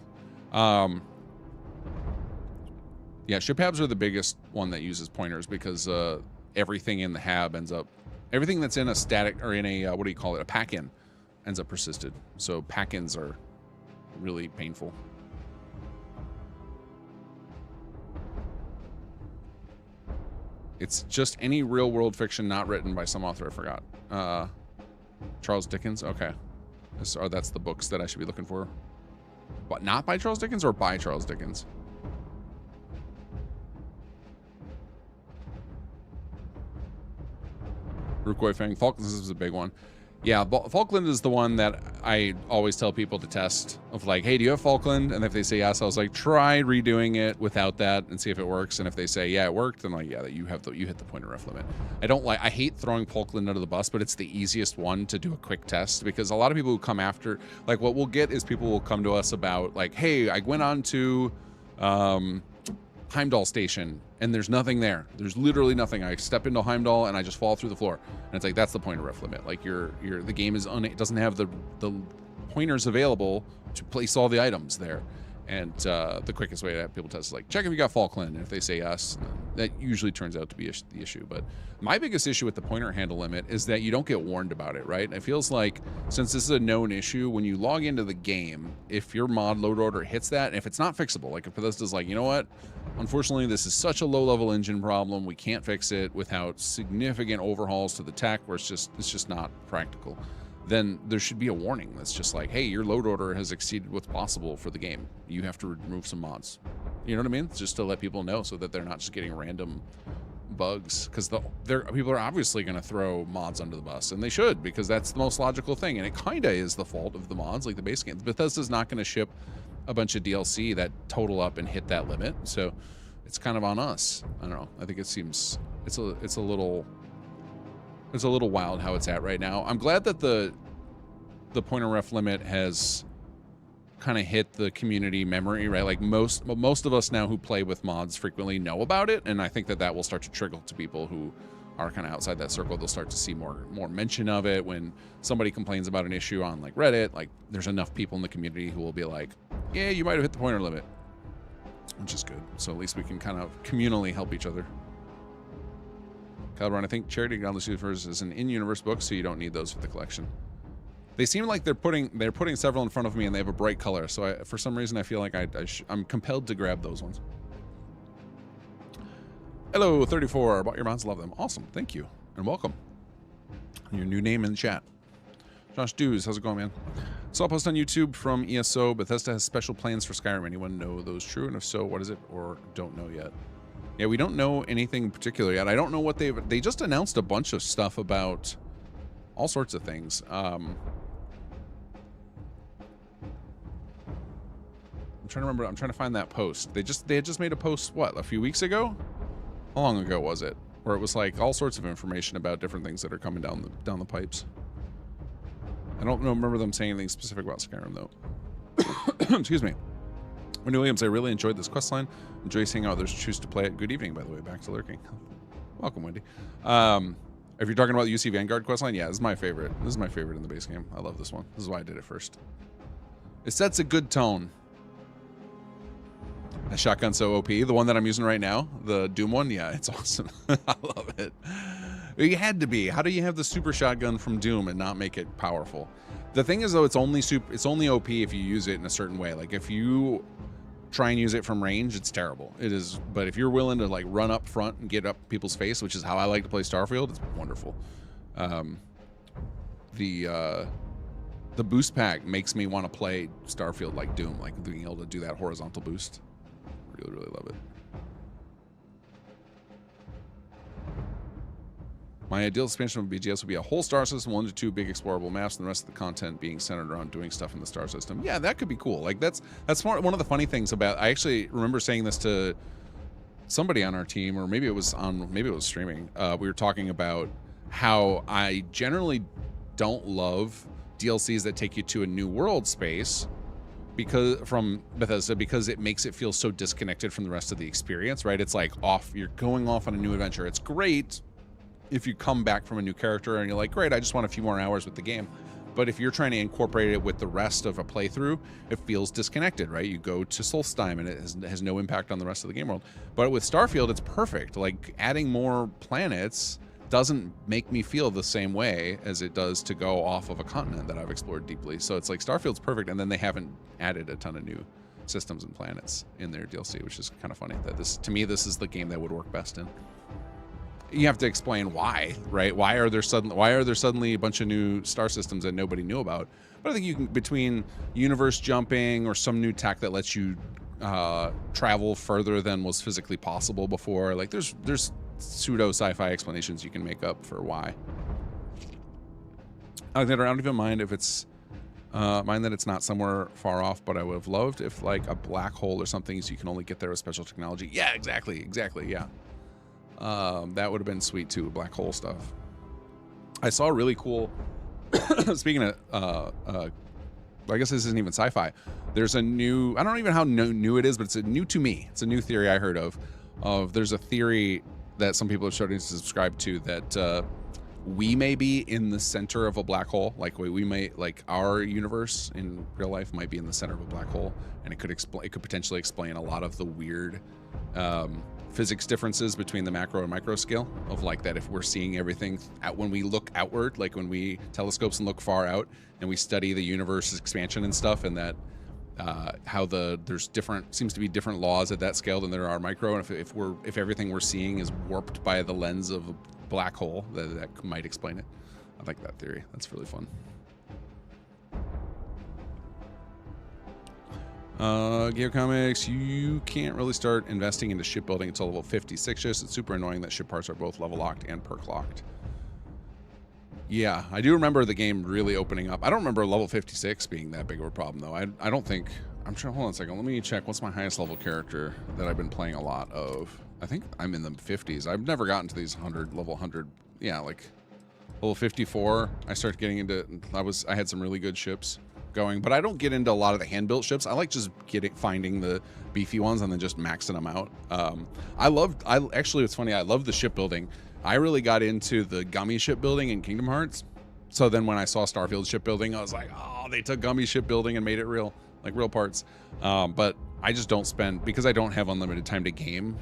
Yeah, ship halves are the biggest one that uses pointers because everything in the hab ends up... Everything that's in a static, or in a, what do you call it, a pack-in, ends up persisted. So pack-ins are really painful. It's just any real-world fiction not written by some author I forgot. Charles Dickens? Okay. That's the books that I should be looking for. But not by Charles Dickens or by Charles Dickens? Rukoi Fang. Falklands is a big one. Yeah, Falkland is the one that I always tell people to test. Of like, hey, do you have Falkland? And if they say yes, I was like, try redoing it without that and see if it works. And if they say yeah, it worked, then like, yeah, you hit the pointer ref limit. I hate throwing Falkland under the bus, but it's the easiest one to do a quick test because a lot of people who come after, like, what we'll get is people will come to us about like, hey, I went on to Heimdall Station and there's nothing there. There's literally nothing. I step into Heimdall and I just fall through the floor. And it's like, that's the pointer ref limit. Like the game is it doesn't have the pointers available to place all the items there. And the quickest way to have people test is like, check if you got Falkland. And if they say yes, that usually turns out to be the issue. But my biggest issue with the pointer handle limit is that you don't get warned about it, right? It feels like, since this is a known issue, when you log into the game, if your mod load order hits that, and if it's not fixable, like if Bethesda's like, you know what, unfortunately, this is such a low-level engine problem, we can't fix it without significant overhauls to the tech, where it's just not practical, then there should be a warning that's just like, hey, your load order has exceeded what's possible for the game. You have to remove some mods. You know what I mean? Just to let people know so that they're not just getting random bugs. Because people are obviously going to throw mods under the bus, and they should, because that's the most logical thing. And it kind of is the fault of the mods, like the base game. Bethesda's not going to ship a bunch of DLC that total up and hit that limit. So it's kind of on us. I don't know. I think it seems it's a little wild how it's at right now. I'm glad that the pointer ref limit has kind of hit the community memory, right? Like most of us now who play with mods frequently know about it, and I think that will start to trickle to people who are kind of outside that circle. They'll start to see more mention of it when somebody complains about an issue on like Reddit. Like there's enough people in the community who will be like, yeah, you might have hit the pointer limit, which is good. So at least we can kind of communally help each other. Calderon, I think Charity Godless Universe is an in-universe book, so you don't need those for the collection. They seem like they're putting several in front of me, and they have a bright color. So for some reason, I feel like I'm compelled to grab those ones. Hello, 34. Bought your mods, love them. Awesome, thank you, and welcome. Your new name in the chat. Josh Dews, how's it going, man? Saw a post on YouTube from ESO. Bethesda has special plans for Skyrim. Anyone know those true? And if so, what is it, or don't know yet? Yeah, we don't know anything particular yet. I don't know what they just announced a bunch of stuff about all sorts of things. I'm trying to remember. I'm trying to find that post. They had just made a post, what, a few weeks ago? How long ago was it? Where it was like all sorts of information about different things that are coming down the pipes. I don't remember them saying anything specific about Skyrim though. Excuse me. Wendy Williams, I really enjoyed this questline. Enjoy seeing how others choose to play it. Good evening, by the way. Back to lurking. Welcome, Wendy. If you're talking about the UC Vanguard questline, yeah, this is my favorite. This is my favorite in the base game. I love this one. This is why I did it first. It sets a good tone. A shotgun so OP. The one that I'm using right now, the Doom one, yeah, it's awesome. I love it. It had to be. How do you have the super shotgun from Doom and not make it powerful? The thing is, though, it's only OP if you use it in a certain way. Like if you try and use it from range, it's terrible. It is, but if you're willing to like run up front and get up people's face, which is how I like to play Starfield, it's wonderful. The boost pack makes me want to play Starfield like Doom, like being able to do that horizontal boost. Really, really love it. My ideal expansion of BGS would be a whole star system, 1 to 2 big explorable maps, and the rest of the content being centered around doing stuff in the star system. Yeah, that could be cool. Like that's one of the funny things about. I actually remember saying this to somebody on our team, or maybe it was streaming. We were talking about how I generally don't love DLCs that take you to a new world space, from Bethesda, because it makes it feel so disconnected from the rest of the experience, right? It's like you're going off on a new adventure. It's great if you come back from a new character and you're like, great, I just want a few more hours with the game. But if you're trying to incorporate it with the rest of a playthrough, it feels disconnected, right? You go to Solstheim and it has no impact on the rest of the game world. But with Starfield, it's perfect. Like, adding more planets doesn't make me feel the same way as it does to go off of a continent that I've explored deeply. So it's like Starfield's perfect, and then they haven't added a ton of new systems and planets in their DLC, which is kind of funny. That to me, this is the game that would work best in. You have to explain why, right? Why are there suddenly a bunch of new star systems that nobody knew about? But I think you can, between universe jumping or some new tech that lets you travel further than was physically possible before, like there's pseudo sci-fi explanations you can make up for why. Alexander, I don't even mind if it's mind that it's not somewhere far off, but I would have loved if like a black hole or something, so you can only get there with special technology. Yeah, exactly, yeah. That would have been sweet too, black hole stuff. I saw a really cool, speaking of, I guess this isn't even sci-fi. There's a new, I don't know even how new it is, but it's a new to me. It's a new theory I heard of there's a theory that some people are starting to subscribe to that we may be in the center of a black hole. Like we may, like our universe in real life might be in the center of a black hole, and it could potentially explain a lot of the weird physics differences between the macro and micro scale of like that. If we're seeing everything out when we look outward, like when we telescopes and look far out and we study the universe's expansion and stuff, and that how there's seems to be different laws at that scale than there are micro, and if everything we're seeing is warped by the lens of a black hole, that might explain it. I like that theory. That's really fun. Geocomics, you can't really start investing into shipbuilding until level 56. It's super annoying that ship parts are both level locked and perk locked. Yeah, I do remember the game really opening up. I don't remember level 56 being that big of a problem though. I don't think, I'm sure, hold on a second. Let me check what's my highest level character that I've been playing a lot of. I think I'm in the 50s. I've never gotten to these level 100. Yeah, like level 54. I started getting into, I had some really good ships going, but I don't get into a lot of the hand-built ships. I like just finding the beefy ones and then just maxing them out. Actually, it's funny, I love the shipbuilding. I really got into the gummy shipbuilding in Kingdom Hearts. So then when I saw Starfield shipbuilding, I was like, oh, they took gummy shipbuilding and made it real, like real parts. But I just don't spend, because I don't have unlimited time to game,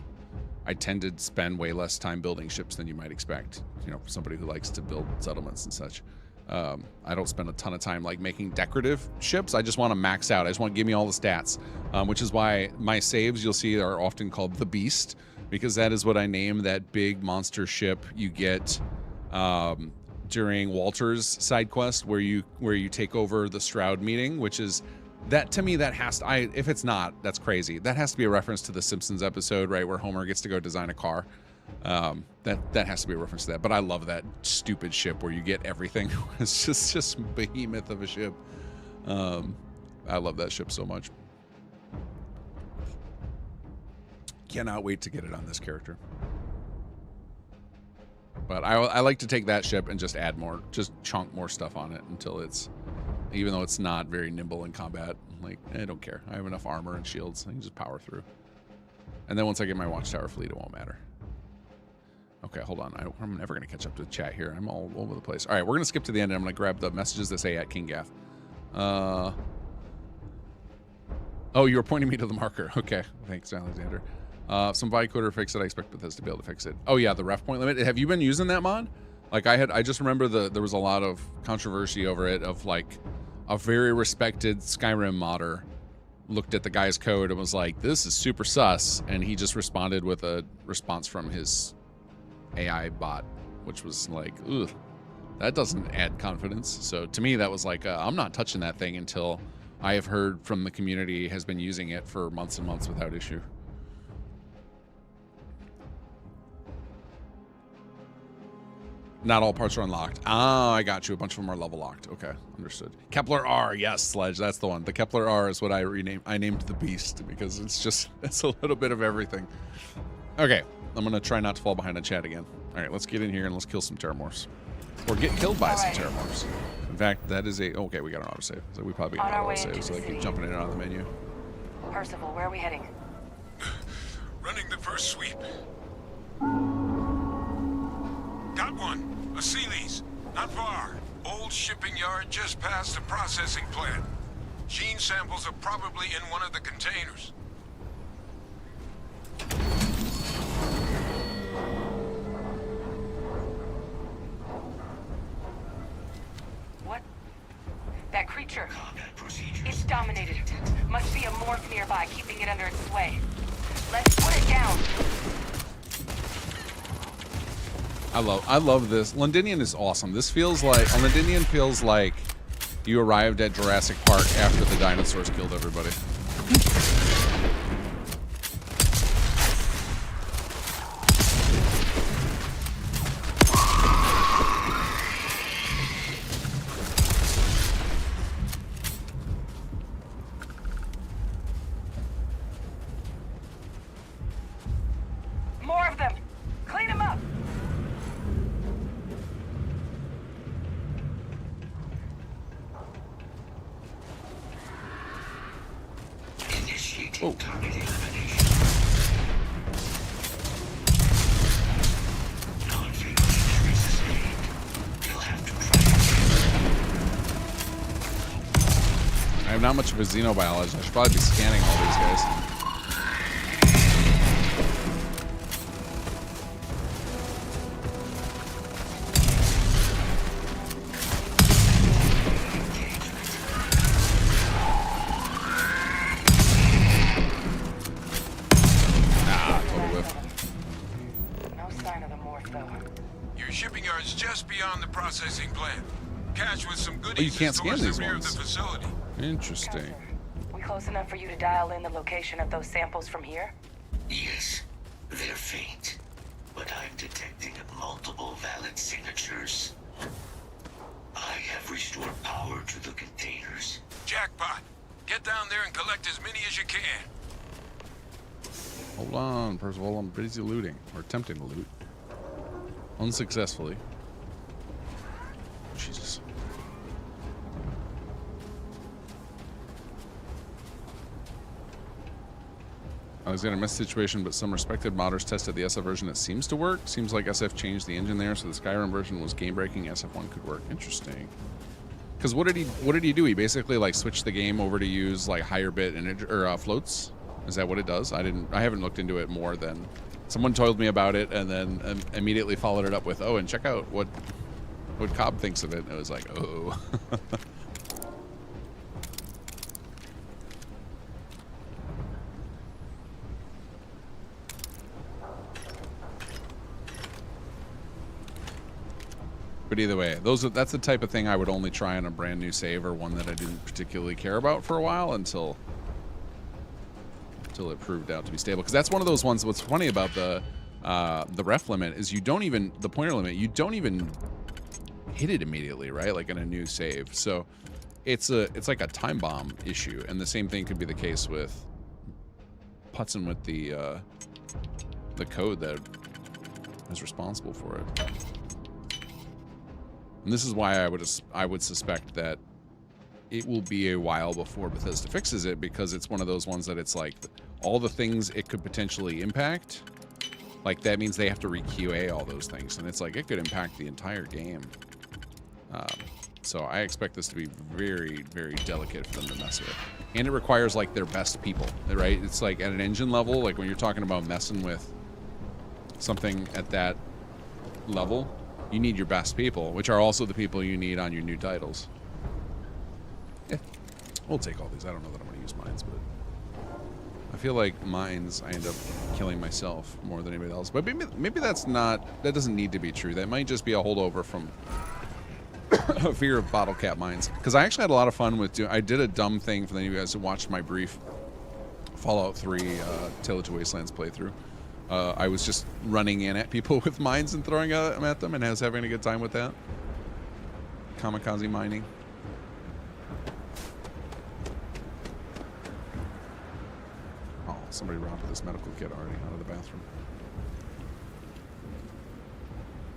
I tend to spend way less time building ships than you might expect, you know, for somebody who likes to build settlements and such. I don't spend a ton of time like making decorative ships. I just want to max out. I just want to give me all the stats, which is why my saves you'll see are often called the Beast, because that is what I name that big monster ship you get during Walter's side quest, where you take over the Stroud meeting, which is that, to me, that has to, if it's not, that's crazy. That has to be a reference to the Simpsons episode, right, where Homer gets to go design a car. That has to be a reference to that. But I love that stupid ship where you get everything. It's just behemoth of a ship. I love that ship so much. Cannot wait to get it on this character. But I like to take that ship and just add more, just chunk more stuff on it until it's, even though it's not very nimble in combat, like, I don't care. I have enough armor and shields. I can just power through. And then once I get my watchtower fleet, it won't matter. Okay, hold on. I'm never going to catch up to the chat here. I'm all over the place. All right, we're going to skip to the end, and I'm going to grab the messages that say at Kinggath. Oh, you were pointing me to the marker. Okay, thanks, Alexander. Some vocoder fix it. I expect Bethesda to be able to fix it. Oh, yeah, the ref point limit. Have you been using that mod? Like, I just remember there was a lot of controversy over it, of like a very respected Skyrim modder looked at the guy's code and was like, this is super sus, and he just responded with a response from his AI bot, which was like, ugh, that doesn't add confidence. So to me, that was like, I'm not touching that thing until I have heard from the community has been using it for months and months without issue. Not all parts are unlocked. Ah, I got you. A bunch of them are level locked. Okay, understood. Kepler R, yes, Sledge, that's the one. The Kepler R is what I named the Beast, because it's a little bit of everything. Okay, I'm gonna try not to fall behind on chat again. All right, let's get in here and let's kill some Terramorphs. Or get killed by some Terramorphs. fact, that is a... Okay, we got an autosave. So we probably got On an our way autosave, into so the I keep city. jumping in and out of the menu. Percival, where are we heading? Running the first sweep. Got one. A Sealy's. Not far. Old shipping yard just past the processing plant. Gene samples are probably in one of the containers. What? That creature. It's dominated. Must be a morph nearby, keeping it under its sway. Let's put it down. I love this. Londinium is awesome. This feels like... Londinium feels like you arrived at Jurassic Park after the dinosaurs killed everybody. More of them. Clean them up. Initiating target elimination. Non-fatal injury sustained. You'll have to try again. I have not much of a xenobiologist. I should probably be scanning all these guys. No sign of the morph, though. Your shipping yard's just beyond the processing plant. Cache with some goodies. Oh, you can't is scan towards the these rear ones. of the facility. Interesting. We close enough for you to dial in the location of those samples from here? Yes, they're faint, but I'm detecting multiple valid signatures. I have restored power to the containers. Jackpot. Get down there and collect as many as you can. Hold on, Percival. I'm busy looting. Or attempting to loot. Unsuccessfully. Jesus. Alexander, mess situation, but some respected modders tested the SF version. It seems to work. Seems like SF changed the engine there, so the Skyrim version was game-breaking. SF1 could work. Interesting. Because what did he do? He basically like switched the game over to use like higher bit floats. Is that what it does? I haven't looked into it more than someone told me about it, and then immediately followed it up with, oh, and check out what Cobb thinks of it. And it was like, oh. But either way, that's the type of thing I would only try on a brand new save, or one that I didn't particularly care about for a while until it proved out to be stable. Because that's one of those ones. What's funny about the ref limit is the pointer limit, you don't even hit it immediately, right? Like in a new save. So it's like a time bomb issue, and the same thing could be the case with putzing with the code that is responsible for it. And this is why I would suspect that it will be a while before Bethesda fixes it, because it's one of those ones that it's like all the things it could potentially impact, like that means they have to re-QA all those things, and it's like it could impact the entire game. So I expect this to be very, very delicate for them to mess with. And it requires like their best people, right? It's like at an engine level, like when you're talking about messing with something at that level, you need your best people, which are also the people you need on your new titles. Yeah, we'll take all these. I don't know that I'm going to use mines, but I feel like mines, I end up killing myself more than anybody else. But maybe that doesn't need to be true. That might just be a holdover from a fear of bottle cap mines. Because I actually had a lot of fun with I did a dumb thing for the you guys who watched my brief Fallout 3 Tale of Two Wastelands playthrough. I was just running in at people with mines and throwing them at them, and I was having a good time with that. Kamikaze mining. Oh, somebody robbed this medical kit already out of the bathroom.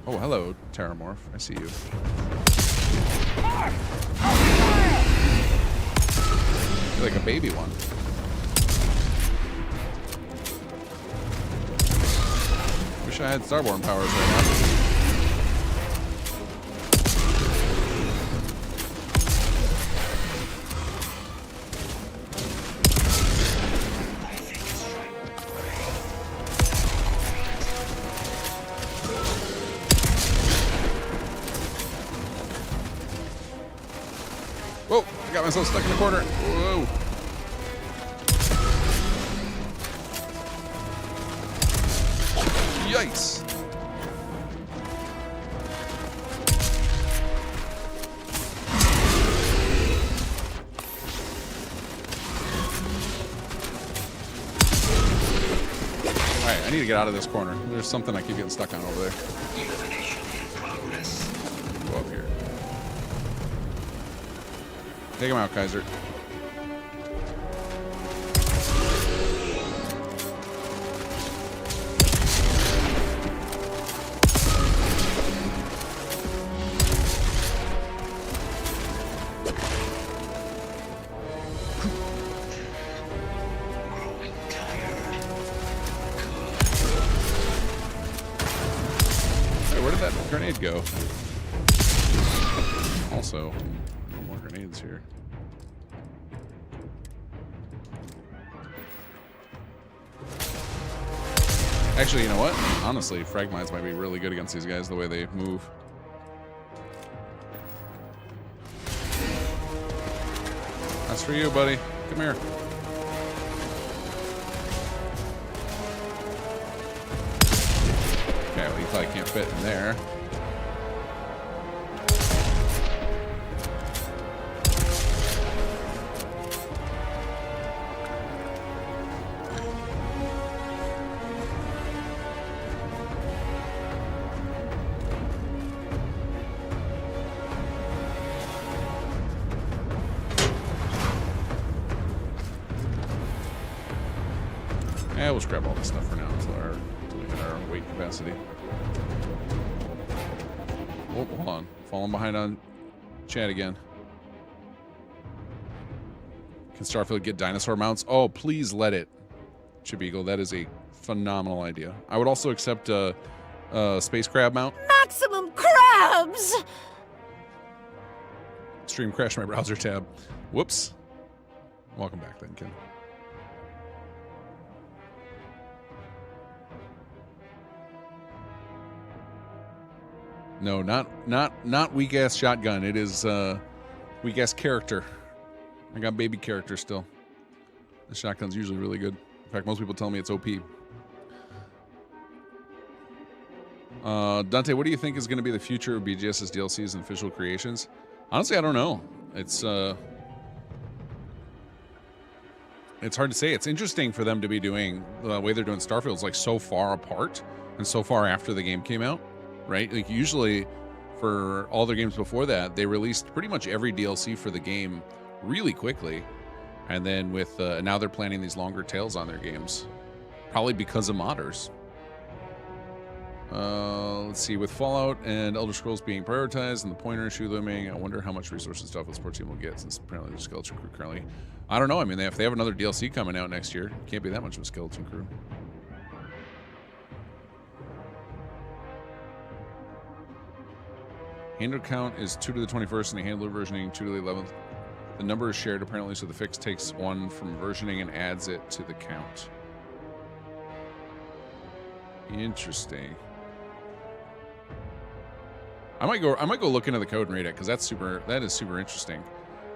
Oh, hello, Terramorph. I see you. You're like a baby one. Wish I had Starborn powers right now. Whoa, I got myself stuck in the corner. Whoa. Yikes. Alright, I need to get out of this corner. There's something I keep getting stuck on over there. Go up here. Take him out, Kaiser. Hey, where did that grenade go? Also, no more grenades here. Actually, you know what? Honestly, frag mines might be really good against these guys, the way they move. That's for you, buddy. Come here. Okay, well, you probably can't fit in there. Yeah, we'll scrap all this stuff for now until we hit our weight capacity. Oh, hold on. Falling behind on chat again. Can Starfield get dinosaur mounts? Oh, please let it. Chip Eagle, that is a phenomenal idea. I would also accept a space crab mount. Maximum crabs! Stream crashed my browser tab. Whoops. Welcome back then, Ken. No, not weak ass shotgun. It is weak ass character. I got baby character still. The shotgun's usually really good. In fact, most people tell me it's OP. Dante, what do you think is going to be the future of BGS's DLCs and official creations? Honestly, I don't know. It's hard to say. It's interesting for them to be doing the way they're doing Starfield's like so far apart and so far after the game came out, right? Like usually for all their games before that, they released pretty much every DLC for the game really quickly. And then with now they're planning these longer tails on their games, probably because of modders. Let's see, with Fallout and Elder Scrolls being prioritized and the pointer issue looming, I wonder how much resources Starfield Sports Team will get, since apparently the skeleton crew currently. I don't know. I mean, if they have another DLC coming out next year, it can't be that much of a skeleton crew. Handler count is 2 to the 21st, and the handler versioning 2 to the 11th. The number is shared apparently, so the fix takes 1 from versioning and adds it to the count. Interesting. I might go look into the code and read it, because that is super interesting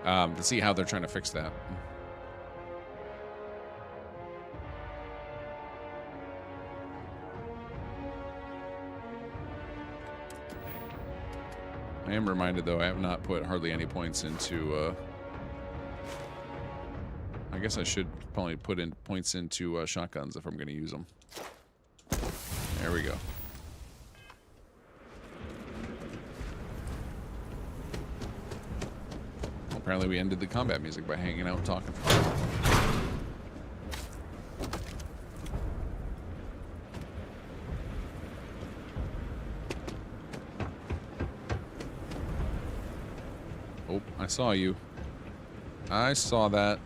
to see how they're trying to fix that. I am reminded, though, I have not put hardly any points into. I guess I should probably put in points into shotguns if I'm going to use them. There we go. Well, apparently we ended the combat music by hanging out and talking. Oh, I saw you. I saw that.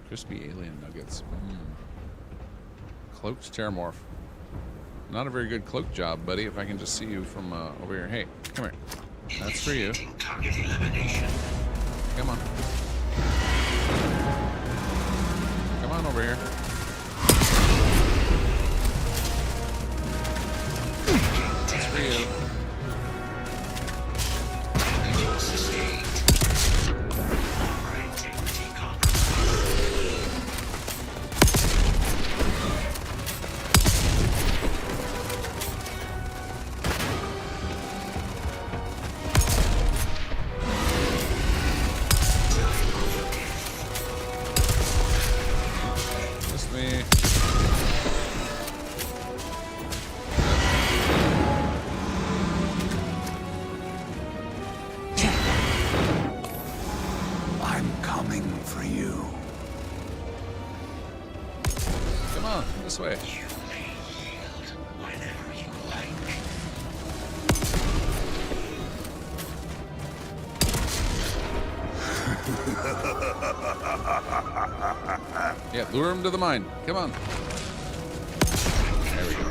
Crispy alien nuggets. Cloaked terramorph. Not a very good cloak job, buddy, if I can just see you from over here. Hey, come here. That's for you. Target elimination. Come on. Come on over here. That's for you. Way. Yeah, lure him to the mine. Come on. There we go.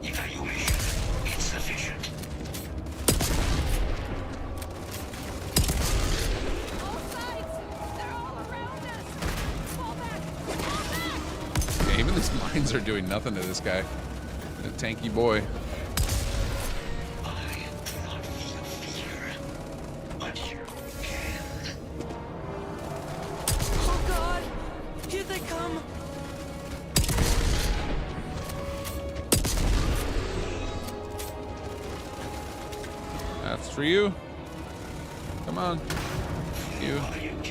Evaluation insufficient. Yeah, even these mines are doing nothing to this guy. A tanky boy. That's for you. Come on. You.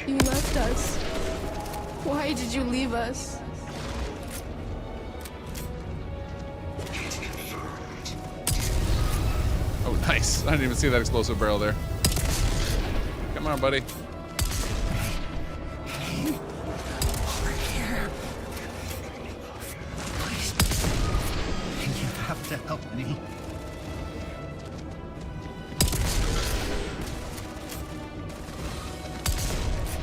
You left us. Why did you leave us? Oh, nice. I didn't even see that explosive barrel there. Come on, buddy. Over here. Please. You have to help me.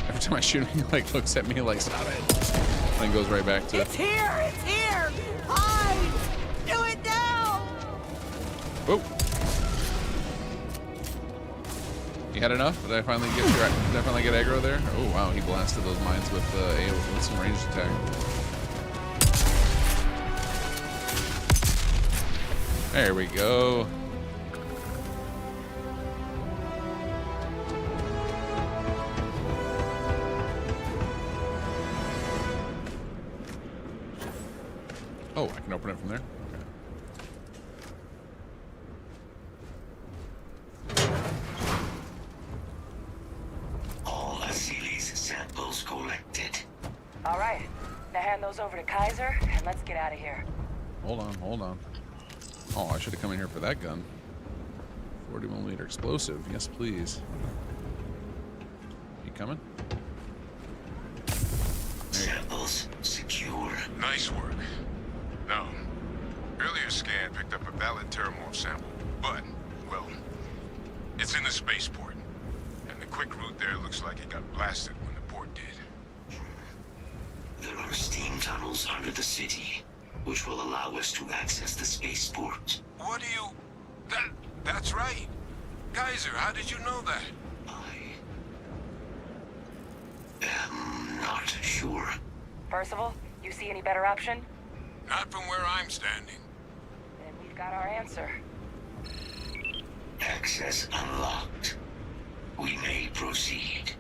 Every time I shoot him, he like looks at me like, stop it. Then goes right back to. It's here! It's here! Hide! Do it now! Whoa. You had enough? Did I finally get aggro there? Oh wow, he blasted those mines with with some ranged attack. There we go. Oh, I can open it from there. All Asili's samples collected. All right. Now hand those over to Kaiser, and let's get out of here. Hold on, hold on. Oh, I should have come in here for that gun. 40mm explosive. Yes, please. You coming? Samples secure. Nice work. No. Earlier scan picked up a valid terramorph sample, but, well, it's in the spaceport. And the quick route there looks like it got blasted when the port did. There are steam tunnels under the city, which will allow us to access the spaceport. What do you... That's right. Kaiser, how did you know that? I'm not sure. Percival, you see any better option? Not from where I'm standing. Then we've got our answer. Access unlocked. We may proceed.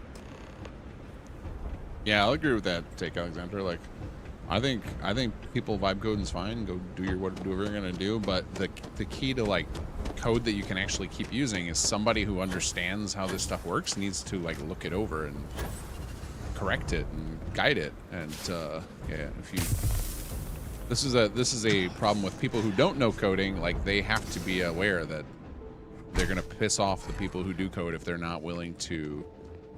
Yeah, I'll agree with that take, Alexander. Like, I think people vibe coding's fine. Go do whatever you're gonna do, but the key to like code that you can actually keep using is somebody who understands how this stuff works needs to like look it over and correct it and guide it. And yeah, if you this is a problem with people who don't know coding. Like, they have to be aware that they're gonna piss off the people who do code if they're not willing to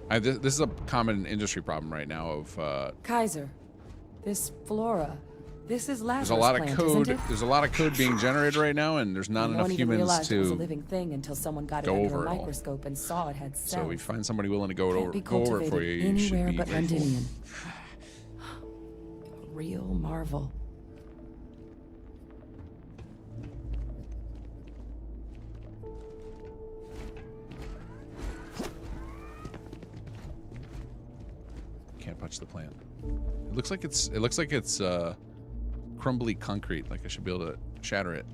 This is a common industry problem right now of Kaiser, this flora, this is Lazarus there's a lot of plant, code. isn't it? There's a lot of code being generated right now, and there's not No enough one even humans realized it was a to living thing until someone got it go under over a it all. microscope and saw it had cells. So if you find somebody willing to go Can't over be it for you, cultivated you should anywhere be but grateful. Londinium. A real marvel. Can't touch the plant. It looks like it's crumbly concrete. Like I should be able to shatter it.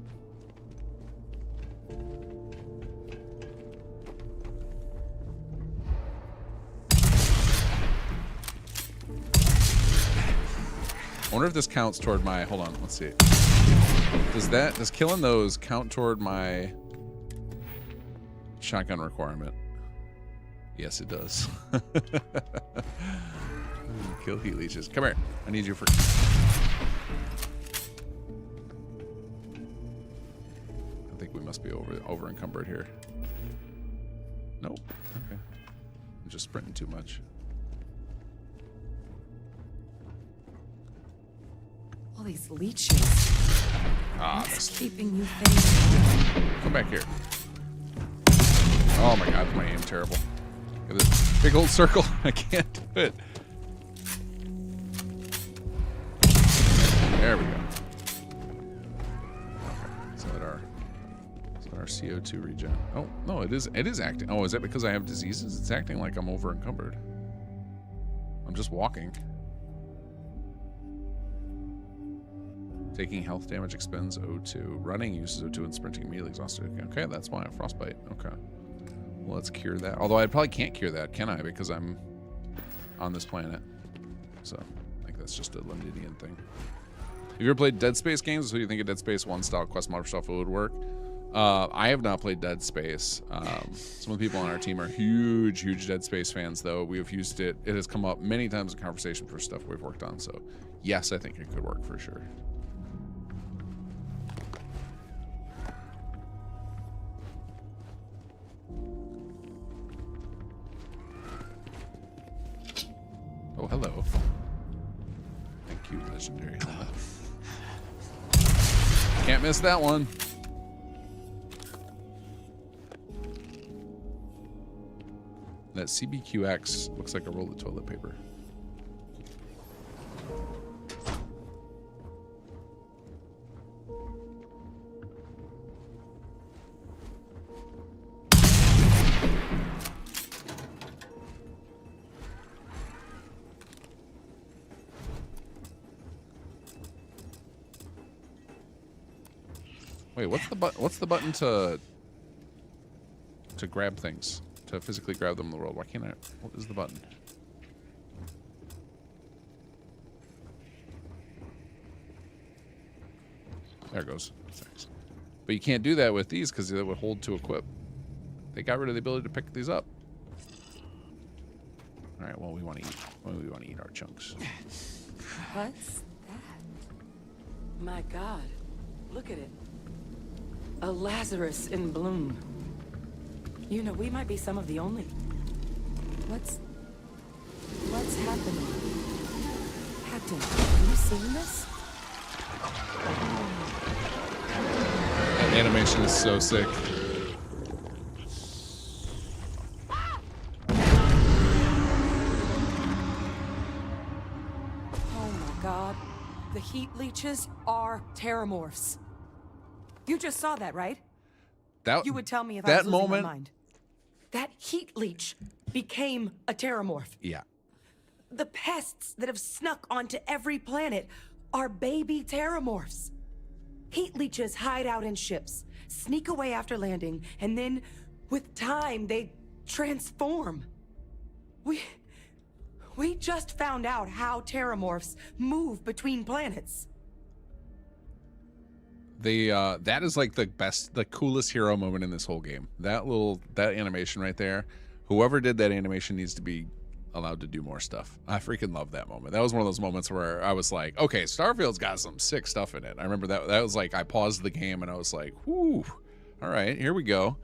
I wonder if this counts toward my. Hold on, let's see. Does killing those count toward my shotgun requirement? Yes, it does. Kill heat leeches. Come here. I need you for. I think we must be over encumbered here. Nope. Okay. I'm just sprinting too much. All these leeches. Ah, What's keeping you thin? Come back here. Oh my god, is my aim terrible. Look at this big old circle. I can't do it. There we go. Okay, so our CO2 regen. Oh no, it is acting. Oh, is that because I have diseases? It's acting like I'm over encumbered. I'm just walking. Taking health damage expends O2. Running uses O2 and sprinting immediately exhausted. Okay, that's why. Frostbite. Okay. Well, let's cure that. Although I probably can't cure that, can I? Because I'm on this planet. So I think that's just a Londinian thing. Have you ever played Dead Space games? What do you think of Dead Space 1 style quest mod stuff would work? I have not played Dead Space. Some of the people on our team are huge Dead Space fans, though. We have used it. It has come up many times in conversation for stuff we've worked on. So yes, I think it could work for sure. Oh, hello. Thank you, legendary helmet. Can't miss that one. That CBQX looks like a roll of toilet paper. Wait, what's the button to grab things? To physically grab them in the world? Why can't I? What is the button? There it goes. Thanks. But you can't do that with these because they would hold to equip. They got rid of the ability to pick these up. All right. Well, we want to eat. Well, we want to eat our chunks. What's that? My God, look at it. A Lazarus in bloom. You know, we might be some of the only. What's happening? Captain, are you seeing this? That animation is so sick. Oh my God. The heat leeches are terramorphs. You just saw that, right? You would tell me if I was losing my mind. That heat leech became a terramorph. Yeah. The pests that have snuck onto every planet are baby terramorphs. Heat leeches hide out in ships, sneak away after landing, and then, with time, they transform. We just found out how terramorphs move between planets. That is like the coolest hero moment in this whole game. That animation right there. Whoever did that animation needs to be allowed to do more stuff. I freaking love that moment. That was one of those moments where I was like, okay, Starfield's got some sick stuff in it. I remember that was like I paused the game and I was like, whoo, all right, here we go.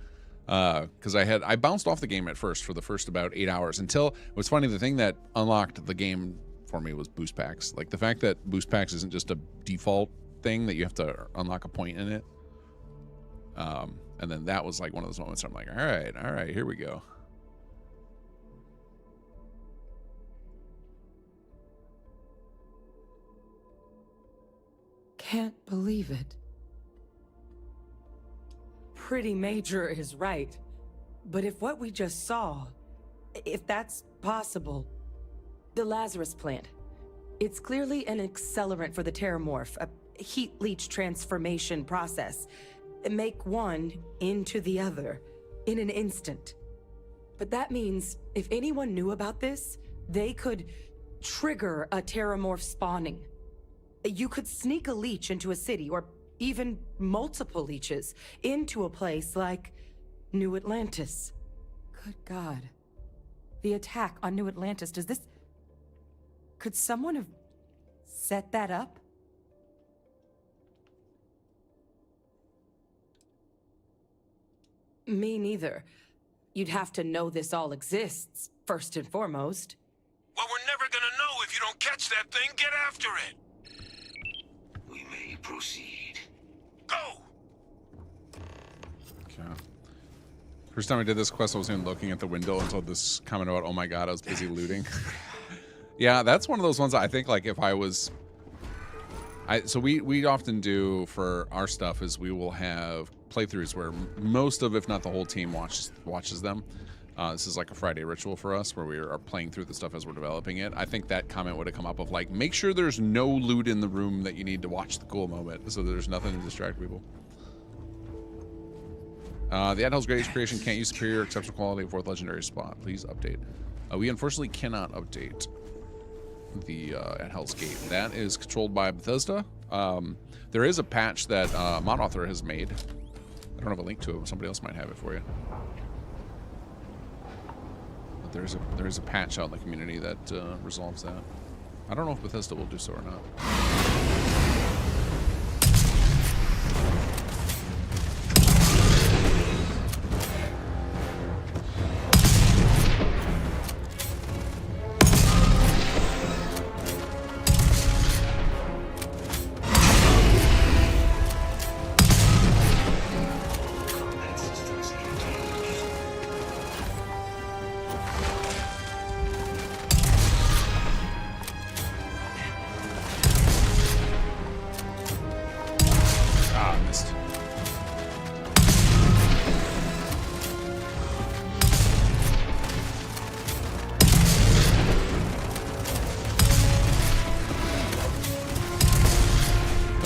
because I bounced off the game at first for the first about 8 hours until it was funny. The thing that unlocked the game for me was boost packs. Like the fact that boost packs isn't just a default thing that you have to unlock a point in it. And then that was like one of those moments where I'm like, all right, here we go. Can't believe it. Pretty Major is right. But if what we just saw, if that's possible, the Lazarus plant, it's clearly an accelerant for the Terramorph, a heat leach transformation process. Make one into the other in an instant. But that means if anyone knew about this, they could trigger a Terramorph spawning. You could sneak a leech into a city, or even multiple leeches, into a place like New Atlantis. Good God. The attack on New Atlantis, could someone have set that up? Me neither. You'd have to know this all exists, first and foremost. Well, we're never gonna know if you don't catch that thing. Get after it. We may proceed. Go! Okay. First time I did this quest, I wasn't even looking at the window until this comment about, oh my god, I was busy looting. Yeah, that's one of those ones I think, like, if I was... So we often do for our stuff is we will have playthroughs where most of, if not the whole team, watches them. This is like a Friday ritual for us where we are playing through the stuff as we're developing it. I think that comment would have come up of like, make sure there's no loot in the room that you need to watch the cool moment, so there's nothing to distract people. The Adhel's greatest creation can't use superior exceptional quality of 4th legendary spot. Please update. We unfortunately cannot update the at Hell's Gate. That is controlled by Bethesda. There is a patch that Mod Author has made. I don't have a link to it, but somebody else might have it for you. But there's a patch out in the community that resolves that. I don't know if Bethesda will do so or not.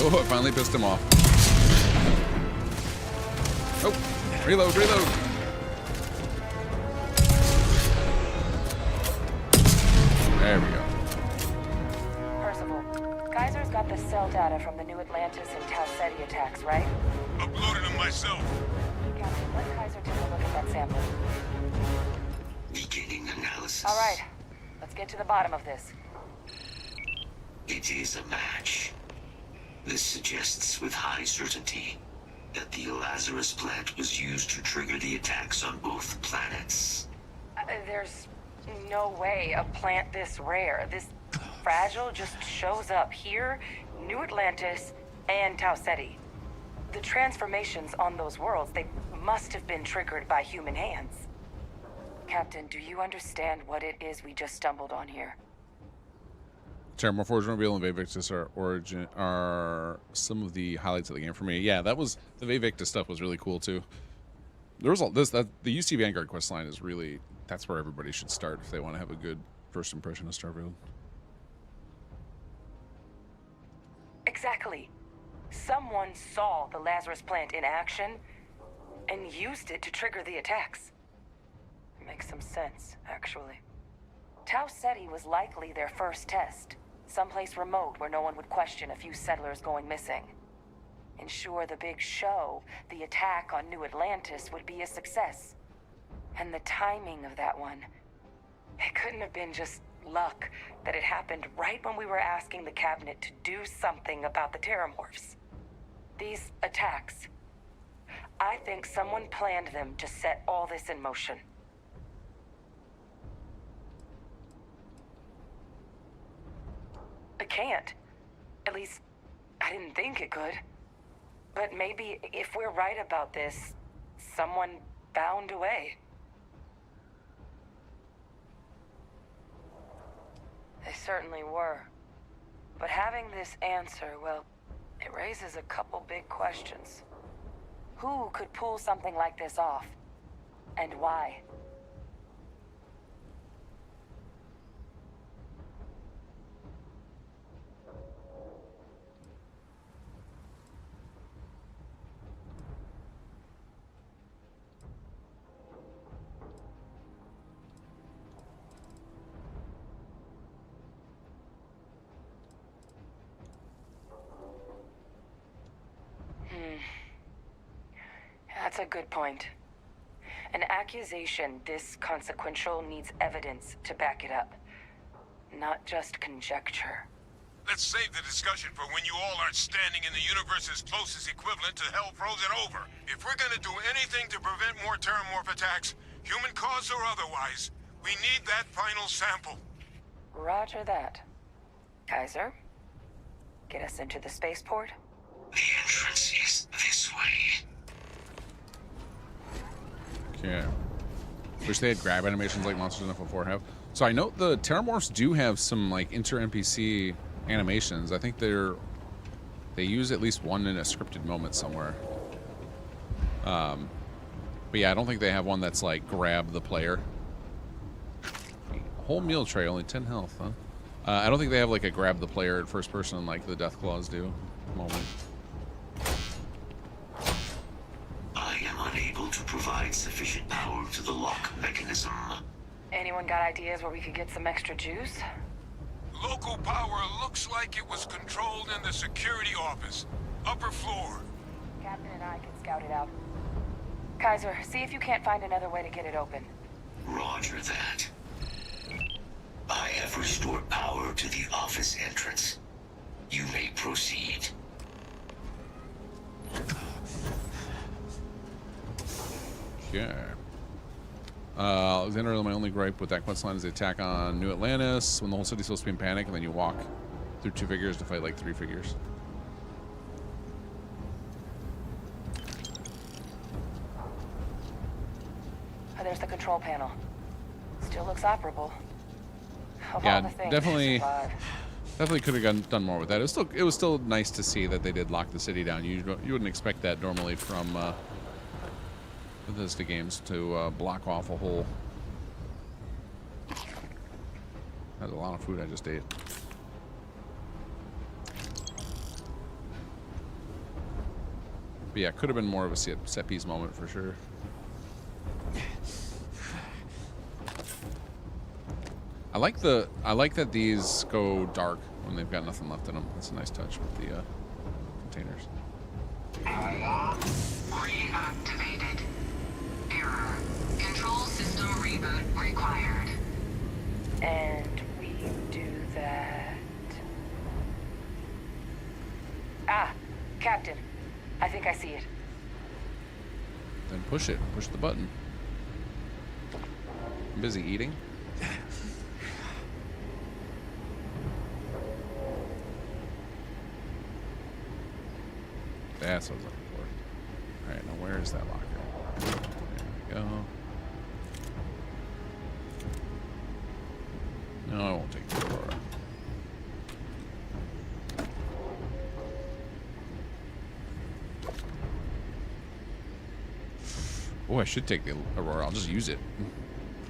Oh, I finally pissed him off. Oh, reload, reload. There we go. Percival, Kaiser's got the cell data from the New Atlantis and Tau Ceti attacks, right? Uploaded them myself. Captain, let Kaiser take a look at that sample. Beginning analysis. All right, let's get to the bottom of this. It is a match. This suggests with high certainty that the Lazarus plant was used to trigger the attacks on both planets. There's no way a plant this rare, this fragile, just shows up here, New Atlantis, and Tau Ceti. The transformations on those worlds, they must have been triggered by human hands. Captain, do you understand what it is we just stumbled on here? Terramorph Origin Reveal and Vivictus are some of the highlights of the game for me. Yeah, that was the Vivictus stuff was really cool too. There was all this the UC Vanguard quest line is really, that's where everybody should start if they want to have a good first impression of Starfield. Exactly. Someone saw the Lazarus plant in action and used it to trigger the attacks. Makes some sense, actually. Tau Ceti was likely their first test. Someplace remote where no one would question a few settlers going missing. Ensure the big show, the attack on New Atlantis, would be a success. And the timing of that one, it couldn't have been just luck that it happened right when we were asking the cabinet to do something about the Terramorphs. These attacks, I think someone planned them to set all this in motion. It can't. At least, I didn't think it could. But maybe if we're right about this, someone found a way. They certainly were. But having this answer, well, it raises a couple big questions. Who could pull something like this off? And why? That's a good point. An accusation this consequential needs evidence to back it up, not just conjecture. Let's save the discussion for when you all aren't standing in the universe's closest equivalent to hell frozen over. If we're gonna do anything to prevent more Terramorph attacks, human cause or otherwise, we need that final sample. Roger that. Kaiser, get us into the spaceport? The entrance is this way. Okay. Wish they had grab animations like Monsters in FF4 have. So I know the Terramorphs do have some like inter-NPC animations. I think they use at least one in a scripted moment somewhere. But yeah, I don't think they have one that's like grab the player. Whole meal tray, only 10 health, huh? I don't think they have like a grab the player at first person like the Death Claws do. Moment. I am unable to provide sufficient power to the lock mechanism. Anyone got ideas where we could get some extra juice? Local power looks like it was controlled in the security office. Upper floor. Captain and I can scout it out. Kaiser, see if you can't find another way to get it open. Roger that. I have restored power to the office entrance. You may proceed. Yeah. Alexander, my only gripe with that quest line is the attack on New Atlantis when the whole city's supposed to be in panic, and then you walk through 2 figures to fight like 3 figures. Oh, there's the control panel. Still looks operable. Of Yeah, all the things definitely. to survive. Definitely could have done more with that. It was still nice to see that they did lock the city down. You wouldn't expect that normally from Bethesda games to block off a whole. That's a lot of food I just ate. But yeah, could have been more of a set piece moment for sure. I like that these go dark when they've got nothing left in them. That's a nice touch with the containers. Reactivated. Error. Control system reboot required. And we do that. Ah, Captain. I think I see it. Then push it. Push the button. I'm busy eating. That's what I was looking for. Alright, now where is that locker? There we go. No, I won't take the Aurora. Oh, I should take the Aurora. I'll just use it.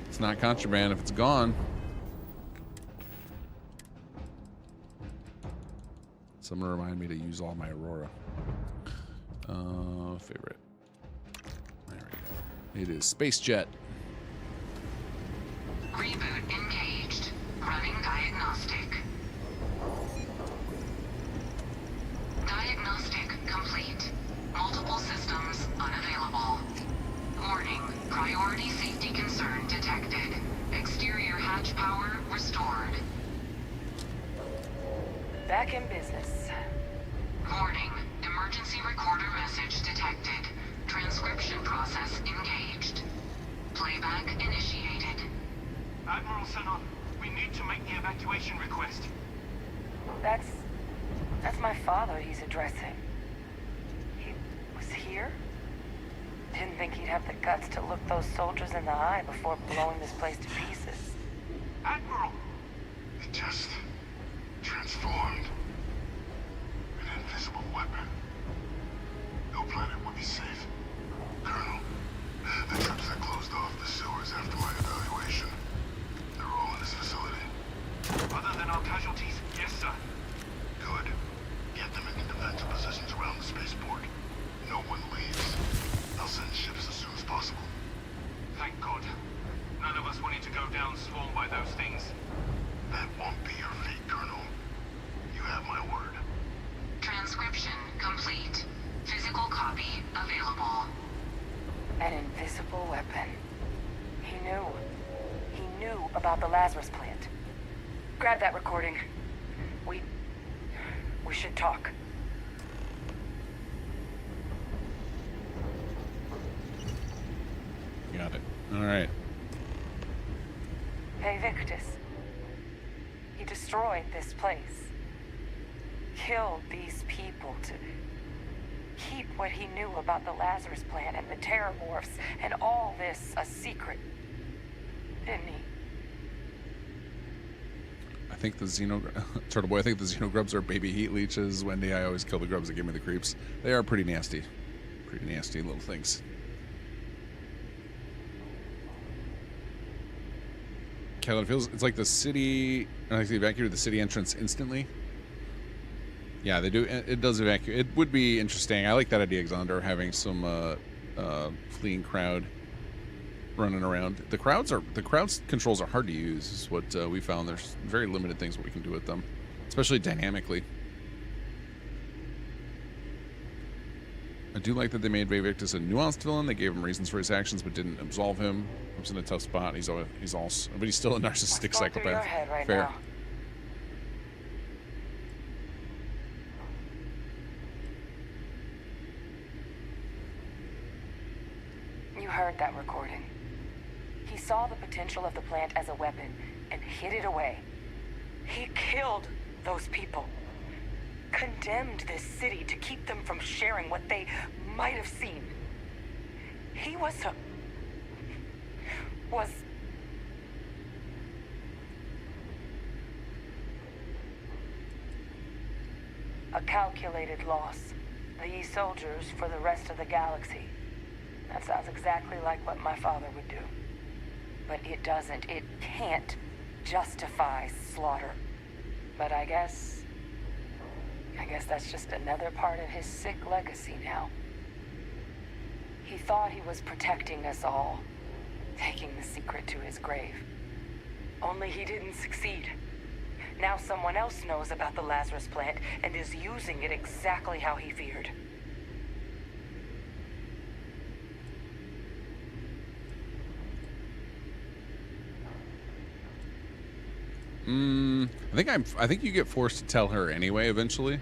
It's not contraband if it's gone. Someone remind me to use all my Aurora. Favorite. There we go. It is Space Jet. Reboot engaged. Running diagnostic. Diagnostic complete. Multiple systems unavailable. Warning. Priority safety concern detected. Exterior hatch power restored. Back in business. Warning. Emergency recorder message detected. Transcription process engaged. Playback initiated. Admiral Sanon, we need to make the evacuation request. That's my father he's addressing. He was here? Didn't think he'd have the guts to look those soldiers in the eye before blowing this place to pieces. Admiral! It just transformed. An invisible weapon. No planet would be safe. Colonel, the troops that closed off the sewers after my evaluation, they're all in this facility. Other than our casualties, yes, sir. Good. Get them into defensive positions around the spaceport. No one leaves. I'll send ships as soon as possible. Thank God. None of us wanted to go down swarmed by those things. That won't be your fate, Colonel. You have my word. Transcription complete. Physical copy available. An invisible weapon. He knew. He knew about the Lazarus plant. Grab that recording. We should talk. Got it. All right. Hey, Victus. He destroyed this place. Killed these people to keep what he knew about the Lazarus plant and the Terramorphs and all this a secret. Didn't he? I think the Turtle Boy, I think the Xenogrubs are baby heat leeches. Wendy, I always kill the grubs that give me the creeps. They are pretty nasty. Pretty nasty little things. Kevin, it's like the city, like they evacuated the city entrance instantly. Yeah, they do. It does evacuate. It would be interesting. I like that idea, Xander, having some fleeing crowd running around. The crowd's controls are hard to use, is what we found. There's very limited things we can do with them, especially dynamically. I do like that they made Victus a nuanced villain. They gave him reasons for his actions, but didn't absolve him. He's in a tough spot. He's also, but he's still a narcissistic psychopath. Your head right Fair. Now? You heard that recording. He saw the potential of the plant as a weapon and hid it away. He killed those people. Condemned this city to keep them from sharing what they might have seen. He was a calculated loss. These soldiers for the rest of the galaxy. That sounds exactly like what my father would do. But it doesn't. It can't justify slaughter. But I guess that's just another part of his sick legacy now. He thought he was protecting us all, taking the secret to his grave. Only he didn't succeed. Now someone else knows about the Lazarus plant and is using it exactly how he feared. I think you get forced to tell her anyway eventually.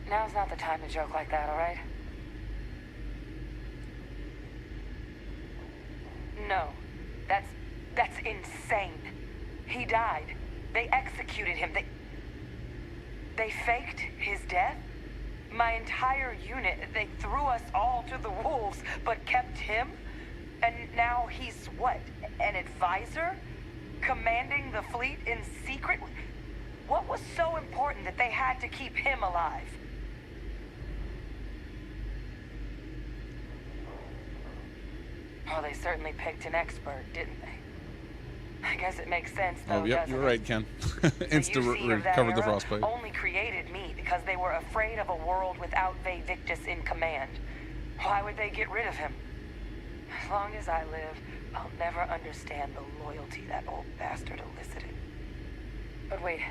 Now's not the time to joke like that, all right? No. That's insane. He died. They executed him. They faked his death? My entire unit, they threw us all to the wolves, but kept him? And now he's what? An advisor? Commanding the fleet in secret? What was so important that they had to keep him alive? Well, they certainly picked an expert, didn't they? I guess it makes sense, though. Oh, yep, you're right, Ken. Recovered the frostbite. Only created me because they were afraid of a world without Victus in command. Why would they get rid of him? As long as I live, I'll never understand the loyalty that old bastard elicited. But wait,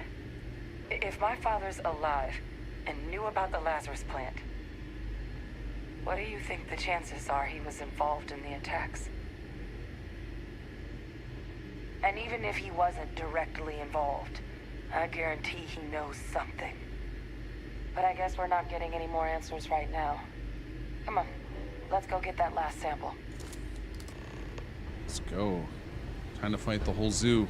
if my father's alive and knew about the Lazarus plant, what do you think the chances are he was involved in the attacks? And even if he wasn't directly involved, I guarantee he knows something. But I guess we're not getting any more answers right now. Come on, let's go get that last sample. Let's go. Time to fight the whole zoo.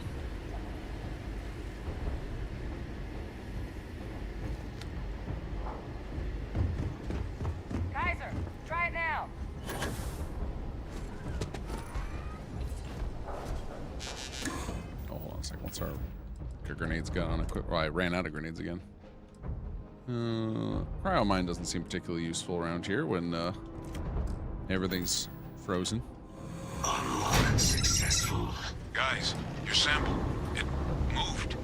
Kaiser, try it now. Oh, hold on a second. What's our grenades gun on equip? Well, I ran out of grenades again. Cryo mine doesn't seem particularly useful around here when everything's frozen. Successful. Guys, your sample, it moved.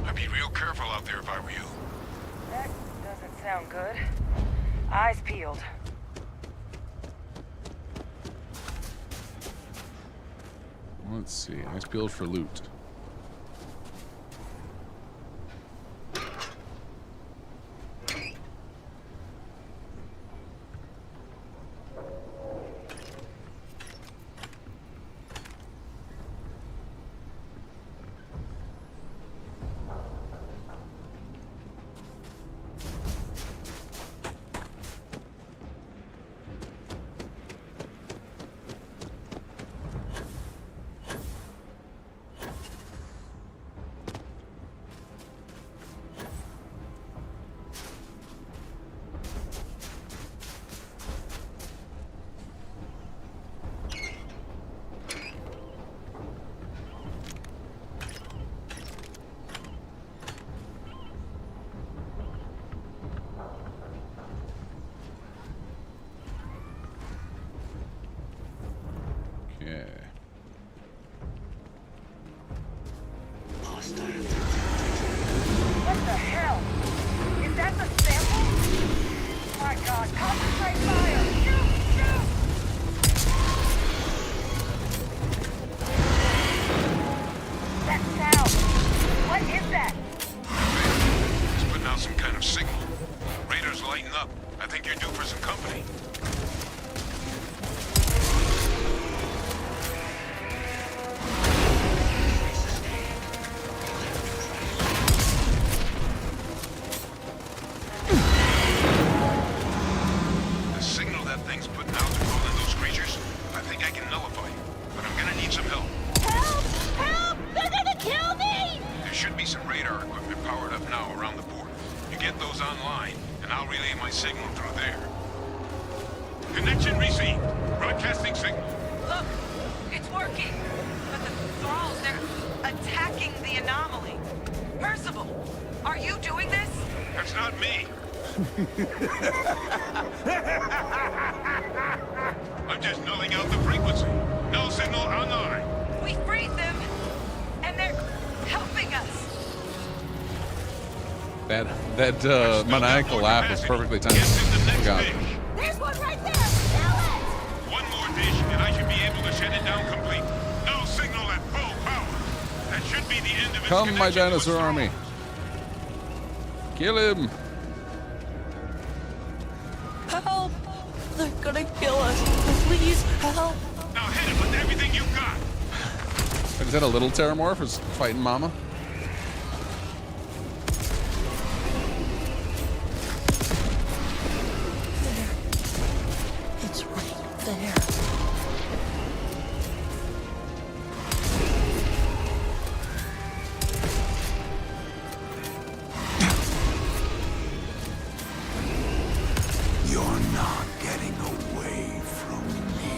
I'd be real careful out there if I were you. That doesn't sound good. Eyes peeled. Let's see. Eyes peeled for loot. What the hell? Is that the sample? My God, concentrate fire! Shoot! Shoot! That sound! What is that? It's putting out some kind of signal. Radar's lighting up. I think you're due for some company. I'm just nulling out the frequency. No signal online. We freed them, and they're helping us. That maniacal laugh was perfectly timed. Oh God. There's one right there. Kill it. One more dish, and I should be able to shut it down complete. No signal at full power. That should be the end of its Come, my dinosaur army. Kill him. Help! They're gonna kill us. Please, help! Now hit him with everything you've got. Is that a little Terramorph who's fighting Mama? There. It's right there. You're not getting away from me.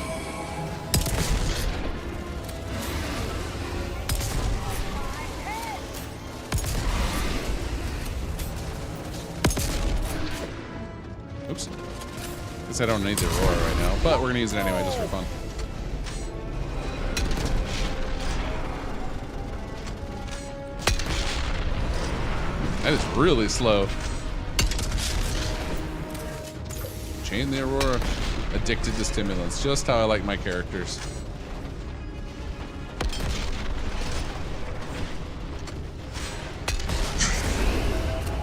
Oops. Guess I don't need the Aurora right now, but we're gonna use it anyway just for fun. That is really slow. Chain the Aurora. Addicted to stimulants. Just how I like my characters.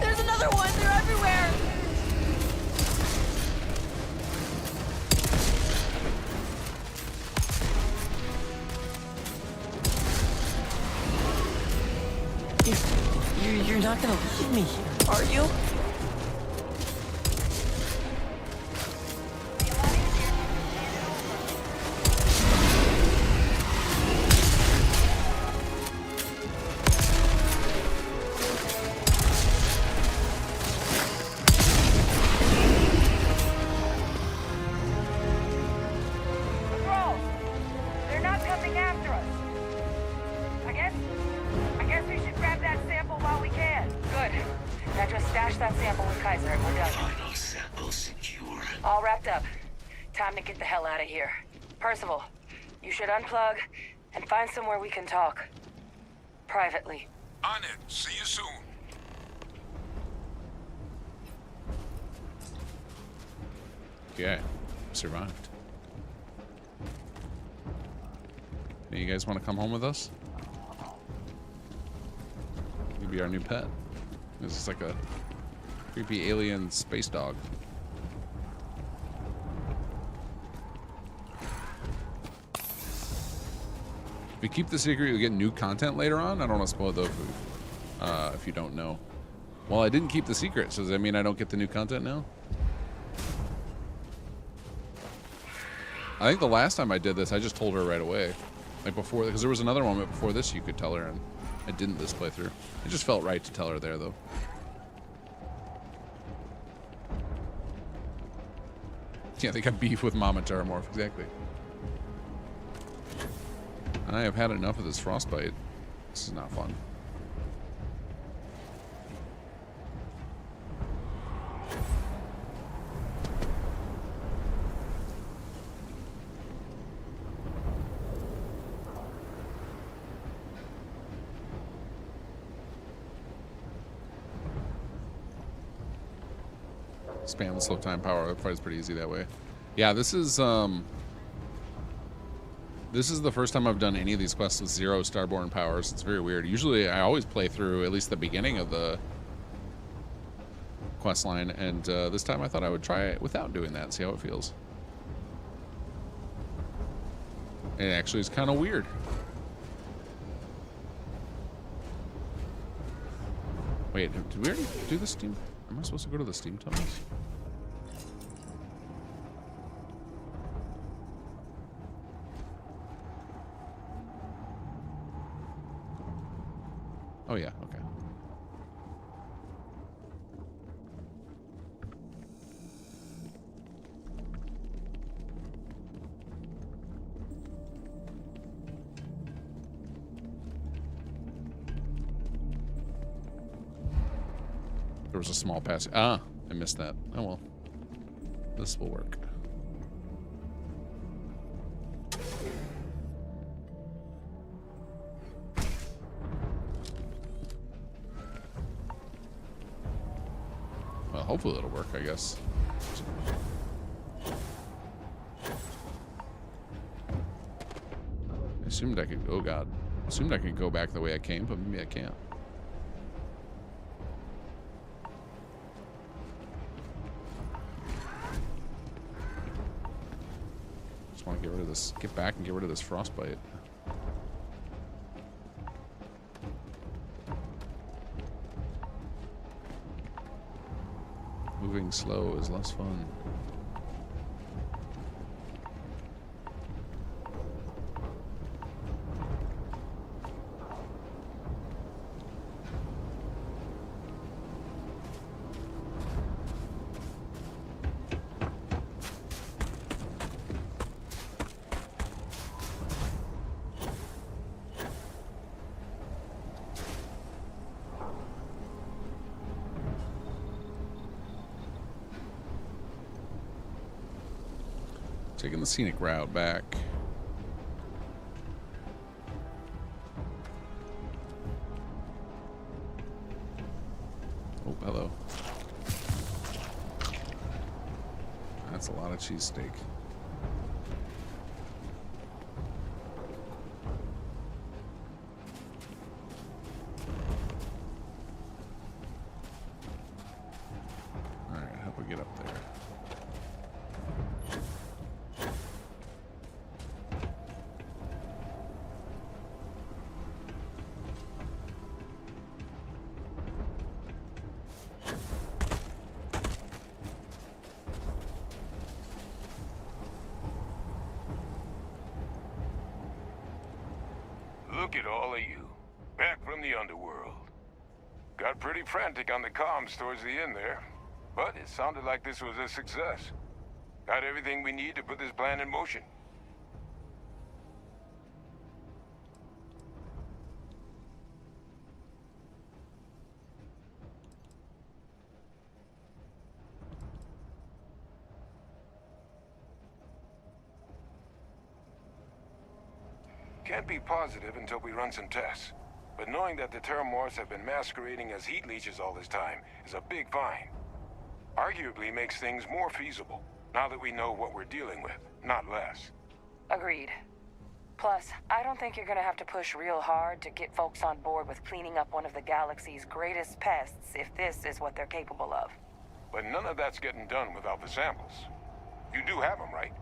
There's another one. They're everywhere. not gonna leave me here, are you? Patrol! They're not coming after us. I guess we should grab that sample while we can. Good. Now just stash that sample with Kaiser and we're done. Final sample secure. All wrapped up. Time to get the hell out of here. Percival, you should unplug and find somewhere we can talk. Privately. On it. See you soon. Okay, survived. Hey, you guys want to come home with us? You'll be our new pet. This is like a creepy alien space dog. If you keep the secret, you'll get new content later on. I don't want to spoil though if you don't know. Well, I didn't keep the secret, so does that mean I don't get the new content now? I think the last time I did this, I just told her right away. Like before, because there was another moment before this you could tell her, and I didn't this playthrough. It just felt right to tell her there, though. Yeah, they got beef with Mama Terramorph, exactly. I have had enough of this frostbite. This is not fun. Spam the slow time power. That fight is pretty easy that way. Yeah, this is the first time I've done any of these quests with 0 Starborn powers. It's very weird. Usually I always play through at least the beginning of the quest line, and this time I thought I would try it without doing that and see how it feels. It actually is kind of weird. Wait, did we already do the Steam? Am I supposed to go to the Steam tunnels? Oh yeah, okay. There was a small passage. Ah, I missed that. Oh well. This will work. Well, hopefully it'll work, I guess. I assumed I could, oh god. I assumed I could go back the way I came, but maybe I can't. Just want to get rid of this, get back and get rid of this frostbite. Moving slow is less fun. Taking the scenic route back. Oh, hello. That's a lot of cheesesteak. Alright, how do we get up there? Look at all of you, back from the underworld. Got pretty frantic on the comms towards the end there, but it sounded like this was a success. Got everything we need to put this plan in motion. Can't be positive until we run some tests. But knowing that the Terramorphs have been masquerading as heat leeches all this time is a big find. Arguably makes things more feasible, now that we know what we're dealing with, not less. Agreed. Plus, I don't think you're gonna have to push real hard to get folks on board with cleaning up one of the galaxy's greatest pests if this is what they're capable of. But none of that's getting done without the samples. You do have them, right?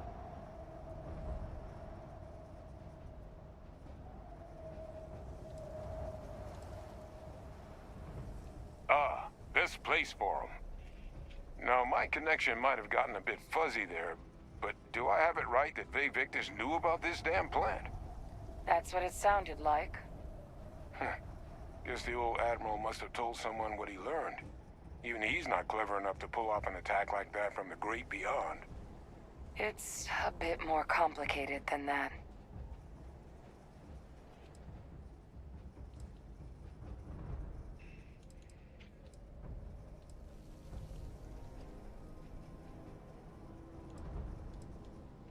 Ah, this place for them. Now, my connection might have gotten a bit fuzzy there, but do I have it right that Ve Victus knew about this damn plant? That's what it sounded like. Guess the old Admiral must have told someone what he learned. Even he's not clever enough to pull off an attack like that from the great beyond. It's a bit more complicated than that.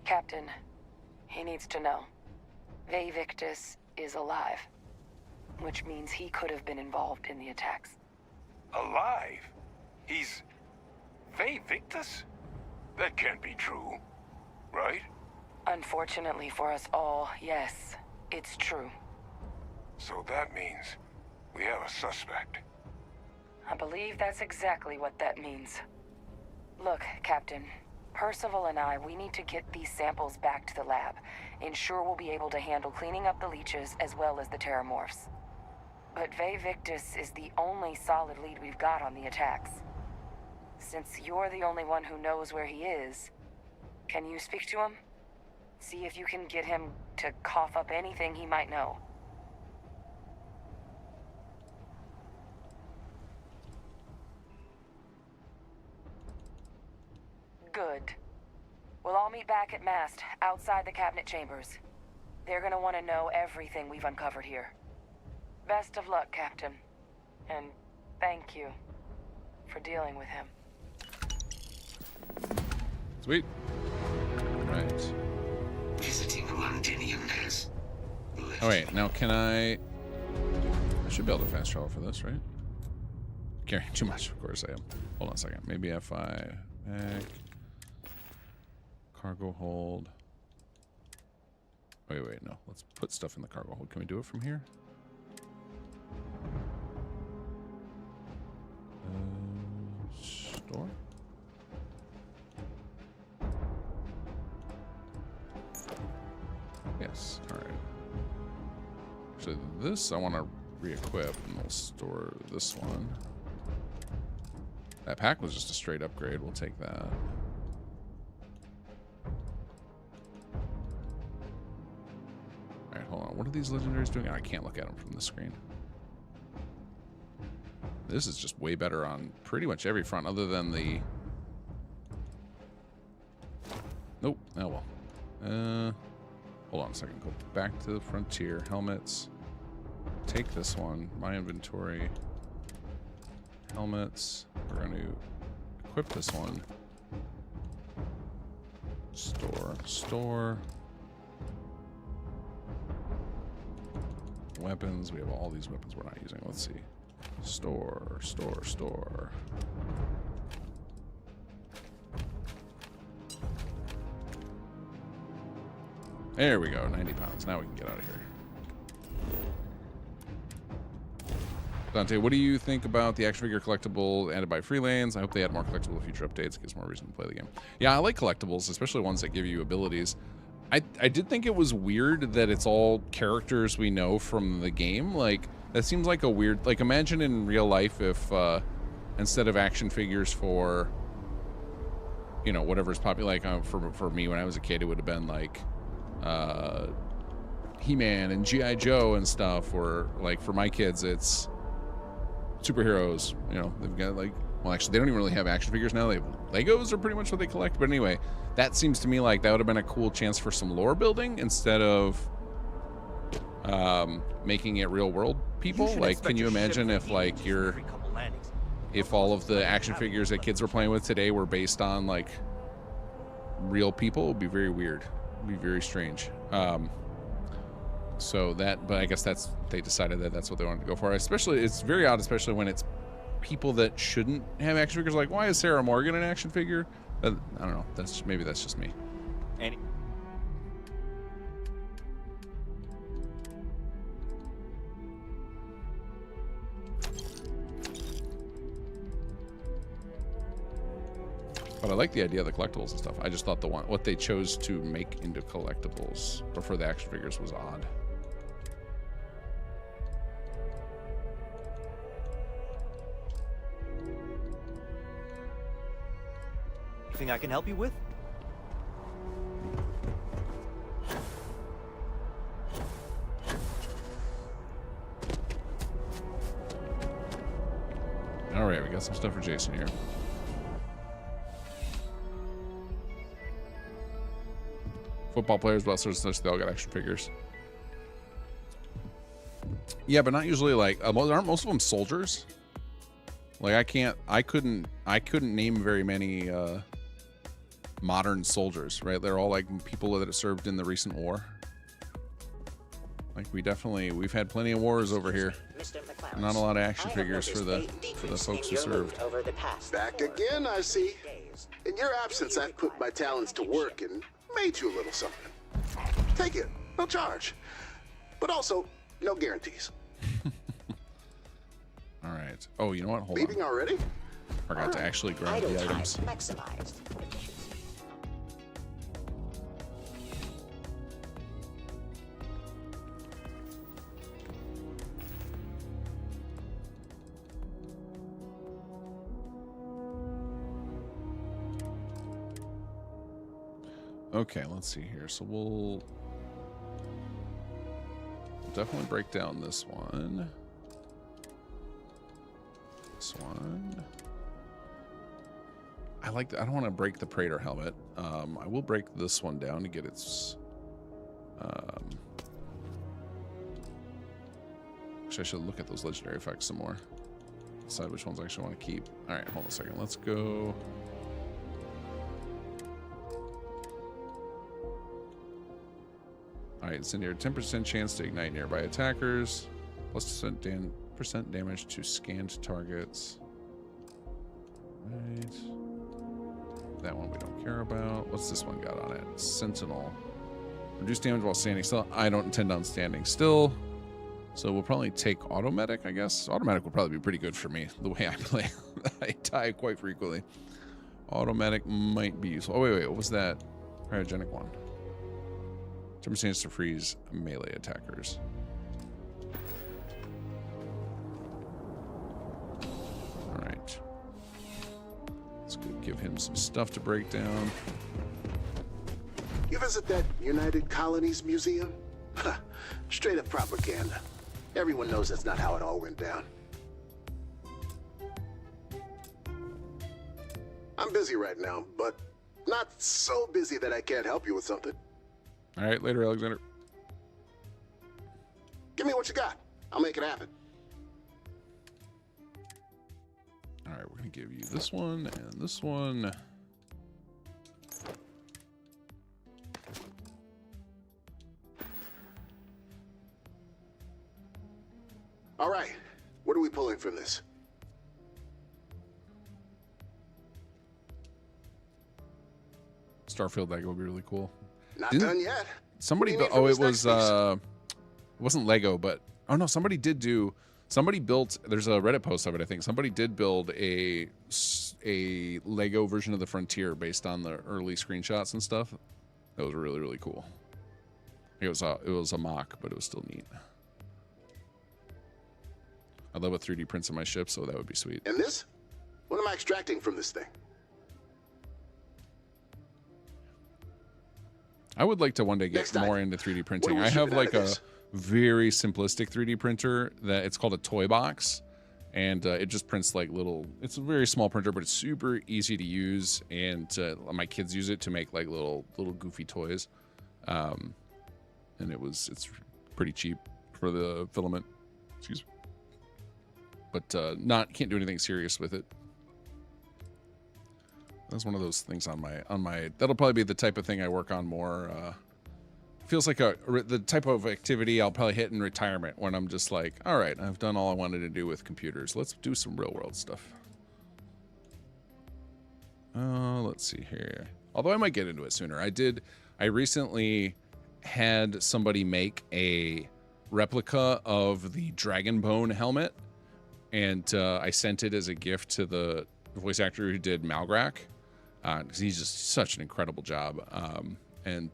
Captain, he needs to know. Ve Victus is alive, which means he could have been involved in the attacks. Alive? He's... Ve Victus? That can't be true, right? Unfortunately for us all, yes, it's true. So that means we have a suspect. I believe that's exactly what that means. Look, Captain, Percival and I, we need to get these samples back to the lab. Ensure we'll be able to handle cleaning up the leeches as well as the Terramorphs. But Ve Victus is the only solid lead we've got on the attacks. Since you're the only one who knows where he is, can you speak to him? See if you can get him to cough up anything he might know. Good. We'll all meet back at Mast, outside the cabinet chambers. They're gonna want to know everything we've uncovered here. Best of luck, Captain. And thank you for dealing with him. Sweet. Right. Visiting Londinium has... Oh wait, now can I should be able to fast travel for this, right? Carrying too much, of course I am. Hold on a second. Maybe if I back cargo hold. Wait, no. Let's put stuff in the cargo hold. Can we do it from here? Store? Yes, alright. Actually, this I want to re-equip, and we'll store this one. That pack was just a straight upgrade. We'll take that. Alright, hold on. What are these legendaries doing? I can't look at them from the screen. This is just way better on pretty much every front other than the... Nope. Oh, well. Hold on a second. Go back to the frontier. Helmets. Take this one. My inventory. Helmets. We're going to equip this one. Store. Weapons. We have all these weapons we're not using. Let's see. Store. There we go, 90 pounds. Now we can get out of here. Dante, what do you think about the action figure collectible added by Freelanes? I hope they add more collectible in future updates. It gives more reason to play the game. Yeah, I like collectibles, especially ones that give you abilities. I did think it was weird that it's all characters we know from the game. Like, that seems like a weird... Like, imagine in real life if instead of action figures for, you know, whatever's popular. Like, for me, when I was a kid, it would have been like... He-Man and G.I. Joe and stuff, or like for my kids, it's superheroes. You know, they've got like, well, actually, they don't even really have action figures now. They have Legos are pretty much what they collect. But anyway, that seems to me like that would have been a cool chance for some lore building instead of making it real world people. Like, can you imagine if like if all of the action figures that kids were playing with today were based on like real people? It would be very weird. It would be very strange. So that, but I guess they decided that that's what they wanted to go for. Especially, it's very odd, especially when it's people that shouldn't have action figures. Like, why is Sarah Morgan an action figure? I don't know. Maybe that's just me. But I like the idea of the collectibles and stuff. I just thought what they chose to make into collectibles or for the action figures was odd. Anything I can help you with? All right, we got some stuff for Jason here. Football players, wrestlers, such, they all got action figures. Yeah, but not usually like aren't most of them soldiers? Like I couldn't name very many modern soldiers, right? They're all like people that have served in the recent war. Like we've had plenty of wars over here. Not a lot of action figures for the folks who served. Back again, I see. In your absence, I've put my talents to work and made you a little something. Take it, no charge. But also, no guarantees. All right. Oh, you know what? Hold Leaving on. already? Forgot to actually grab the items. Maximized. Okay, let's see here. So we'll definitely break down this one. This one. I don't want to break the Praetor helmet. I will break this one down to get its. Actually, I should look at those legendary effects some more. Decide which ones I actually want to keep. All right, hold on a second. Let's go. All right, it's in here. 10% chance to ignite nearby attackers. Plus percent damage to scanned targets. Right. That one we don't care about. What's this one got on it? Sentinel. Reduce damage while standing still. I don't intend on standing still. So we'll probably take Automatic, I guess. Automatic will probably be pretty good for me, the way I play. I die quite frequently. Automatic might be useful. Oh, wait. What was that cryogenic one? 10% chance to freeze melee attackers. All right. Let's go give him some stuff to break down. You visit that United Colonies Museum? Straight up propaganda. Everyone knows that's not how it all went down. I'm busy right now, but not so busy that I can't help you with something. All right, later, Alexander. Give me what you got. I'll make it happen. All right, we're going to give you this one and this one. All right. What are we pulling from this? Starfield, that would be really cool. Not done yet. Somebody built. Oh, it was. It wasn't Lego, but oh no, somebody did do. Somebody built. There's a Reddit post of it. I think somebody did build a Lego version of the Frontier based on the early screenshots and stuff. That was really, really cool. It was a mock, but it was still neat. I love a 3D prints of my ship, so that would be sweet. And this? What am I extracting from this thing? I would like to one day get more into 3D printing. I have like a very simplistic 3D printer that it's called a toy box, and it just prints like little. It's a very small printer, but it's super easy to use, and my kids use it to make like little goofy toys. And it's pretty cheap for the filament. Excuse me. But can't do anything serious with it. That's one of those things on my that'll probably be the type of thing I work on more. Feels like the type of activity I'll probably hit in retirement when I'm just like, all right, I've done all I wanted to do with computers. Let's do some real world stuff. Let's see here. Although I might get into it sooner. I recently had somebody make a replica of the Dragon Bone helmet, and I sent it as a gift to the voice actor who did Malgrak, because he's just such an incredible job. It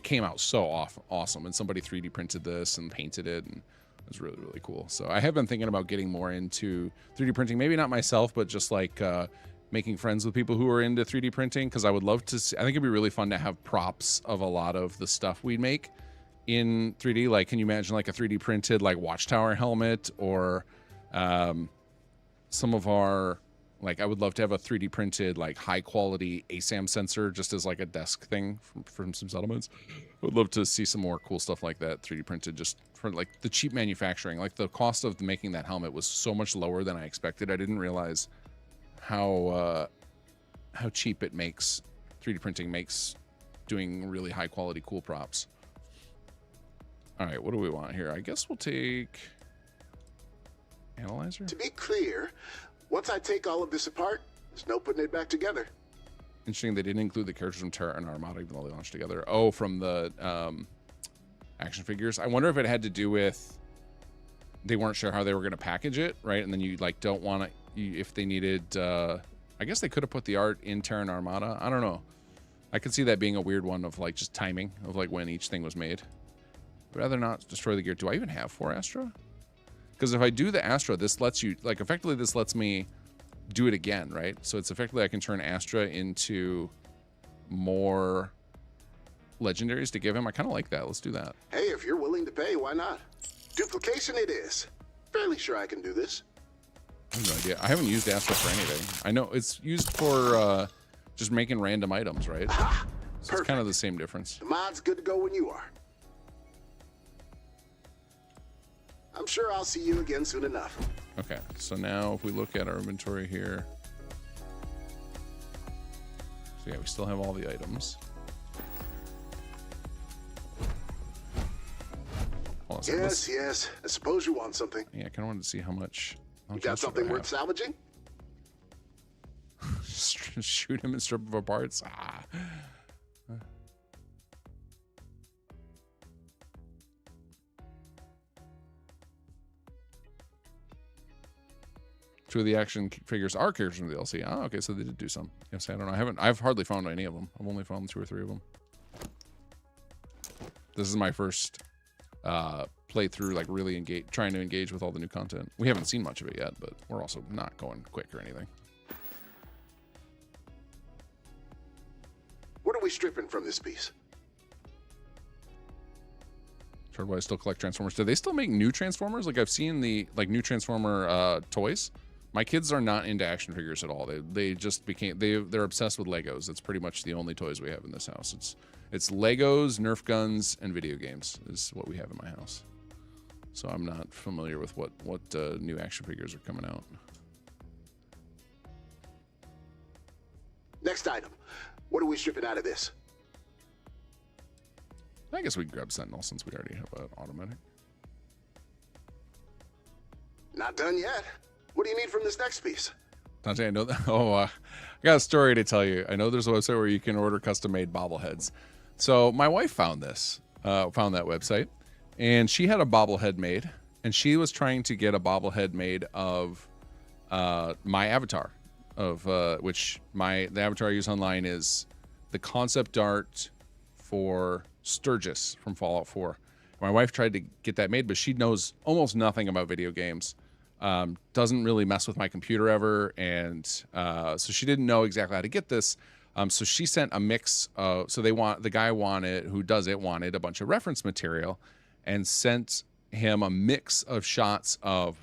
came out so awesome, and somebody 3D printed this and painted it, and it was really, really cool. So I have been thinking about getting more into 3D printing, maybe not myself, but just like making friends with people who are into 3D printing, because I would love to see, I think it'd be really fun to have props of a lot of the stuff we'd make in 3D. Like, can you imagine like a 3D printed like Watchtower helmet, or some of our, like, I would love to have a 3D printed like high quality ASAM sensor just as like a desk thing from some settlements. Would love to see some more cool stuff like that 3D printed, just for like the cheap manufacturing. Like, the cost of making that helmet was so much lower than I expected. I didn't realize how cheap it makes, 3D printing makes doing really high quality cool props. All right, what do we want here? I guess we'll take analyzer. To be clear, once I take all of this apart, there's no putting it back together. Interesting, they didn't include the characters from Terra and Armada even though they launched together. Oh, from the action figures. I wonder if it had to do with they weren't sure how they were going to package it, right? And then you like don't want to, if they needed, I guess they could have put the art in Terra and Armada. I don't know. I could see that being a weird one of like just timing of like when each thing was made. I'd rather not destroy the gear. Do I even have 4 Astra? Because if I do the Astra, this lets you, like, effectively this lets me do it again, right? So it's effectively I can turn Astra into more legendaries to give him. I kind of like that. Let's do that. Hey, if you're willing to pay, why not? Duplication it is. Fairly sure I can do this. I have no idea. I haven't used Astra for anything. I know it's used for just making random items, right? So it's kind of the same difference. The mod's good to go when you are. I'm sure I'll see you again soon enough. Okay, so now if we look at our inventory here. So yeah, we still have all the items. Yes. I suppose you want something. Yeah, I kind of wanted to see how much. You got something worth salvaging? Shoot him and strip him of parts. Two of the action figures are characters from the DLC. Oh, okay, so they did do some. Yes, I don't know. I've hardly found any of them. I've only found 2 or 3 of them. This is my first playthrough, like really trying to engage with all the new content. We haven't seen much of it yet, but we're also not going quick or anything. What are we stripping from this piece? Sure, do I still collect Transformers? Do they still make new Transformers? Like, I've seen the like new Transformer toys. My kids are not into action figures at all. They just became they're obsessed with Legos. It's pretty much the only toys we have in this house. It's Legos, Nerf guns, and video games is what we have in my house. So I'm not familiar with what new action figures are coming out. Next item. What are we stripping out of this? I guess we can grab Sentinel since we already have an automatic. Not done yet. What do you need from this next piece? Dante, I know that. I got a story to tell you. I know there's a website where you can order custom-made bobbleheads. So my wife found that website, and she had a bobblehead made, and she was trying to get a bobblehead made of my avatar, which the avatar I use online is the concept art for Sturgis from Fallout 4. My wife tried to get that made, but she knows almost nothing about video games. Doesn't really mess with my computer ever, and so she didn't know exactly how to get this. So she sent a mix of, so the guy wanted a bunch of reference material and sent him a mix of shots of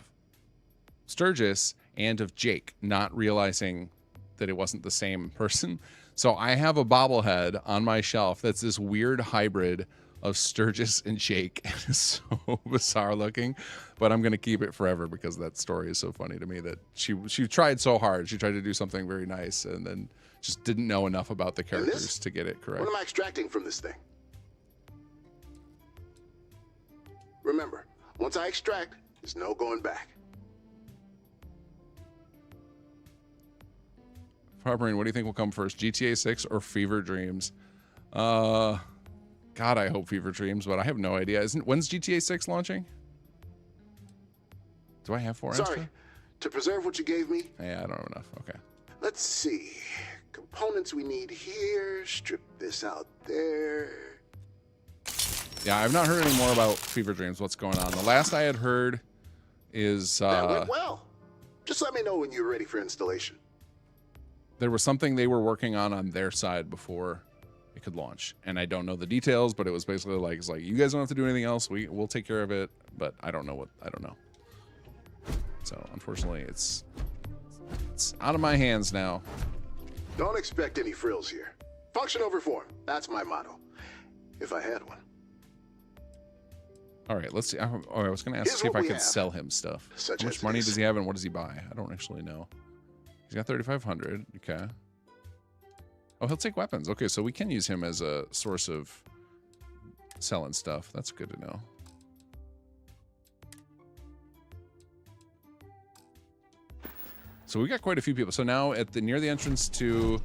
Sturgis and of Jake, not realizing that it wasn't the same person. So I have a bobblehead on my shelf that's this weird hybrid of Sturgis and Jake. It's so bizarre looking, but I'm going to keep it forever because that story is so funny to me that she tried so hard. She tried to do something very nice and then just didn't know enough about the characters to get it correct. What am I extracting from this thing? Remember, once I extract, there's no going back. Farbrain, what do you think will come first, GTA 6 or Fever Dreams? God, I hope Fever Dreams, but I have no idea. When's GTA 6 launching? Do I have 4 Sorry, extra? to preserve what you gave me? Yeah, I don't have enough. Okay. Let's see. Components we need here. Strip this out there. Yeah, I've not heard any more about Fever Dreams. What's going on? The last I had heard is That went well. Just let me know when you're ready for installation. there was something they were working on their side before it could launch, and I don't know the details, but it was basically like, it's like, you guys don't have to do anything else. We'll take care of it, but I don't know. So unfortunately, it's out of my hands now. Don't expect any frills here. Function over form. That's my motto. If I had one. All right, let's see. I was going to ask, see if I could sell him stuff. How much money does he have and what does he buy? I don't actually know. He's got 3,500. Okay. Oh, he'll take weapons. Okay, so we can use him as a source of selling stuff. That's good to know. So we got quite a few people. So now at near the entrance to,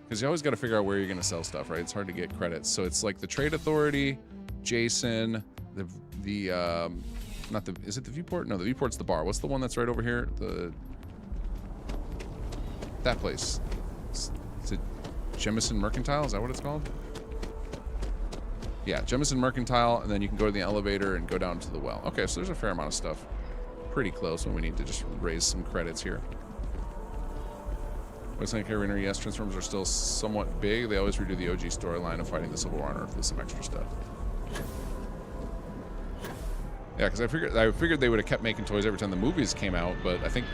because you always got to figure out where you're going to sell stuff, right? It's hard to get credits. So it's like the Trade Authority, Jason, is it the Viewport? No, the Viewport's the bar. What's the one that's right over here? That place. Is it Jemison Mercantile? Is that what it's called? Yeah, Jemison Mercantile, and then you can go to the elevator and go down to the well. Okay, so there's a fair amount of stuff. Pretty close when we need to just raise some credits here. Looks like Arena, yes, Transformers are still somewhat big. They always redo the OG storyline of fighting the Civil War on Earth with some extra stuff. Yeah, because I figured they would have kept making toys every time the movies came out, but I think,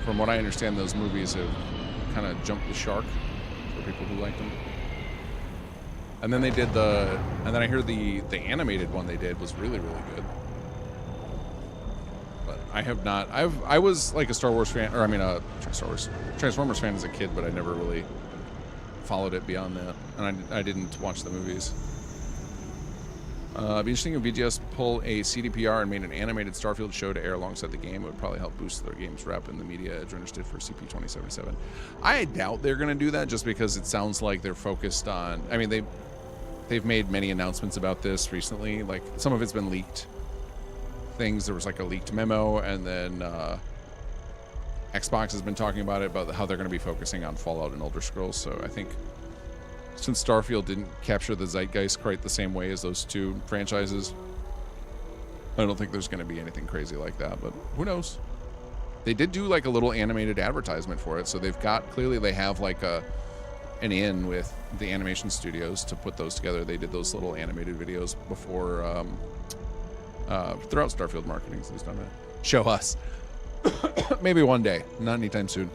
from what I understand, those movies have kind of jumped the shark for people who liked them. And then they did and then I heard the animated one they did was really, really good. But I have not. I was like a Star Wars fan, or I mean a Transformers fan as a kid, but I never really followed it beyond that, and I didn't watch the movies. It'd be interesting if VGS pull a CDPR and made an animated Starfield show to air alongside the game. It would probably help boost their game's rep in the media, as Renner did for CP2077. I doubt they're going to do that, just because it sounds like they're focused on. I mean, they've made many announcements about this recently. Like, some of it's been leaked things. There was like a leaked memo, and then Xbox has been talking about it, about how they're going to be focusing on Fallout and Elder Scrolls. So I think, since Starfield didn't capture the zeitgeist quite the same way as those two franchises, I don't think there's going to be anything crazy like that, but who knows? They did do like a little animated advertisement for it, so clearly they have like an in with the animation studios to put those together. They did those little animated videos before, throughout Starfield marketing, so he's done it. Show us. Maybe one day, not anytime soon.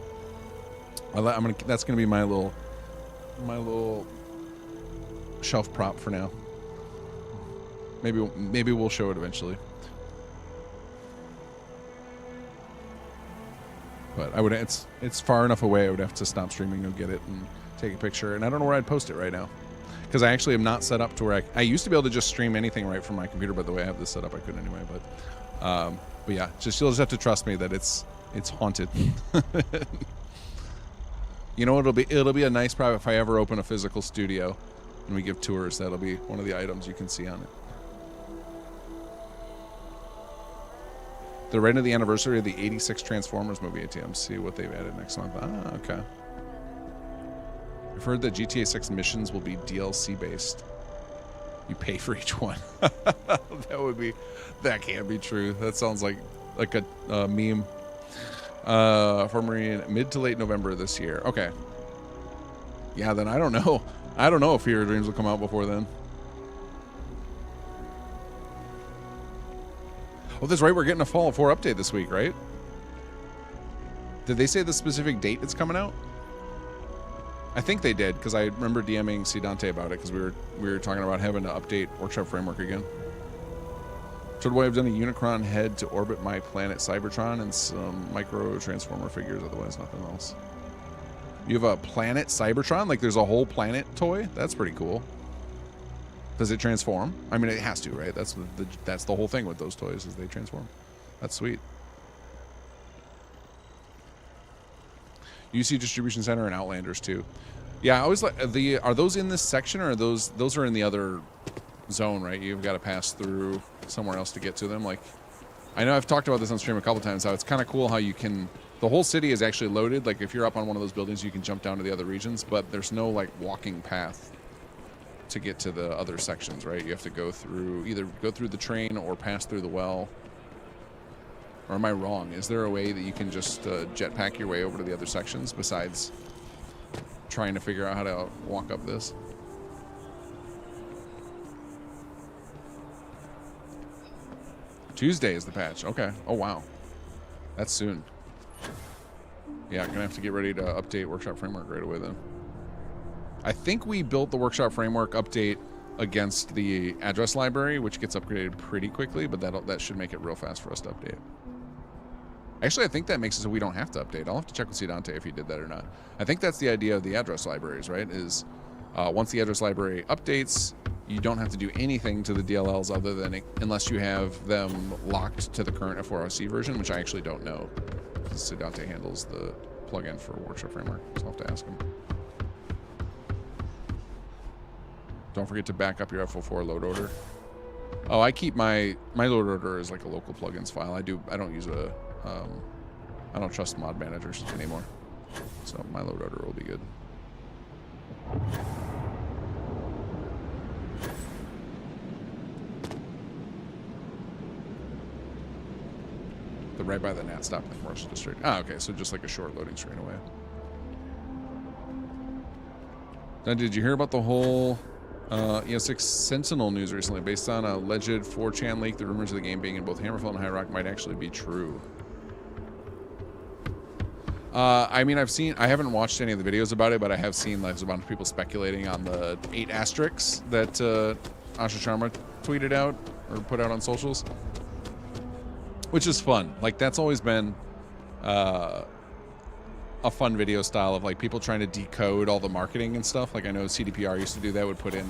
That's gonna be my little shelf prop for now. Maybe we'll show it eventually. But it's far enough away. I would have to stop streaming, go get it, and take a picture. And I don't know where I'd post it right now, because I actually am not set up to where I used to be able to just stream anything right from my computer, but the way I have this set up, I couldn't anyway. But yeah, you'll just have to trust me that it's haunted. You know, it'll be a nice private. If I ever open a physical studio and we give tours, that'll be one of the items you can see on it. They're right at the anniversary of the 86 Transformers movie at TMC, what they've added next month. Ah, okay. I've heard that GTA 6 missions will be DLC based. You pay for each one. That can't be true. That sounds like a meme. For Marine, mid to late November this year. Okay. Yeah, then I don't know. I don't know if Fear Dreams will come out before then. Oh, that's right. We're getting a Fallout 4 update this week, right? Did they say the specific date it's coming out? I think they did, because I remember DMing C. Dante about it, because we were talking about having to update Workshop Framework again. Told I've done a Unicron head to orbit my planet Cybertron and some micro transformer figures, otherwise nothing else. You have a planet Cybertron? Like there's a whole planet toy? That's pretty cool. Does it transform? I mean, it has to, right? That's the whole thing with those toys, is they transform. That's sweet. UC Distribution Center and Outlanders too. Yeah, I always like are those in this section, or are those are in the other zone, right? You've got to pass through somewhere else to get to them. Like, I know I've talked about this on stream a couple times, how it's kind of cool how you can, the whole city is actually loaded. Like if you're up on one of those buildings, you can jump down to the other regions, but there's no like walking path to get to the other sections, right? You have to go through, either go through the train or pass through the well. Or am I wrong? Is there a way that you can just jetpack your way over to the other sections besides trying to figure out how to walk up this? Tuesday is the patch. Okay. Oh, wow. That's soon. Yeah, I'm going to have to get ready to update Workshop Framework right away then. I think we built the Workshop Framework update against the address library, which gets upgraded pretty quickly, but that should make it real fast for us to update. Actually, I think that makes it so we don't have to update. I'll have to check with C. Dante if he did that or not. I think that's the idea of the address libraries, right? Is once the address library updates, you don't have to do anything to the DLLs other than unless you have them locked to the current F4RC version, which I actually don't know. C. Dante handles the plugin for Workshop Framework, so I'll have to ask him. Don't forget to back up your F04 load order. Oh, I keep my load order as like a local plugins file. I don't use a I don't trust mod managers anymore, so my load order will be good. They're right by the NAT stop in the commercial district. Ah, okay, so just like a short loading screen away. Now, did you hear about the whole ES6 Sentinel news recently? Based on a alleged 4chan leak, the rumors of the game being in both Hammerfell and High Rock might actually be true. I mean, I haven't watched any of the videos about it, but I have seen like, there's a bunch of people speculating on the 8 asterisks that Asha Sharma tweeted out or put out on socials, which is fun. Like, that's always been a fun video style of like people trying to decode all the marketing and stuff. Like I know CDPR used to do that, would put in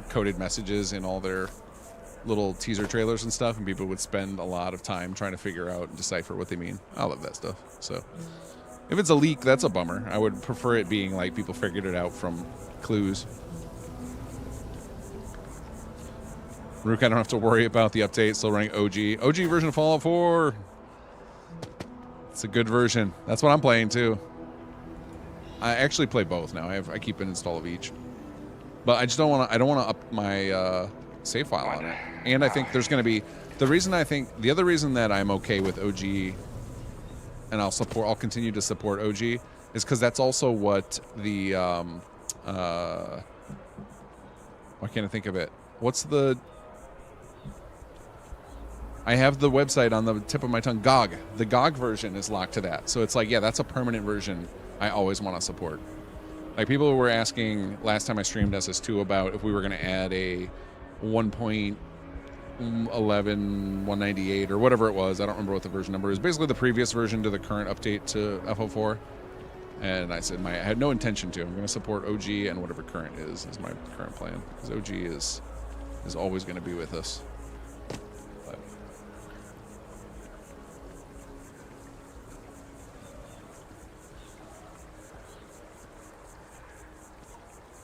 coded messages in all their little teaser trailers and stuff, and people would spend a lot of time trying to figure out and decipher what they mean. I love that stuff. So if it's a leak, that's a bummer. I would prefer it being like people figured it out from clues. Rook, I don't have to worry about the update. Still running OG version of Fallout 4. It's a good version. That's what I'm playing too. I actually play both now. I keep an install of each, but I just don't want to. I don't want to up my save file on it. And I think there's going to be the other reason that I'm okay with OG, and I'll continue to support OG, is because that's also what the why can't I think of it? I have the website on the tip of my tongue. GOG. The GOG version is locked to that. So it's like, yeah, that's a permanent version I always want to support. Like, people were asking last time I streamed SS2 about if we were going to add a 1.11 198 or whatever it was. I don't remember what the version number is. Basically the previous version to the current update to FO4. And I said I had no intention to. I'm going to support OG, and whatever current is my current plan. Because OG is always going to be with us.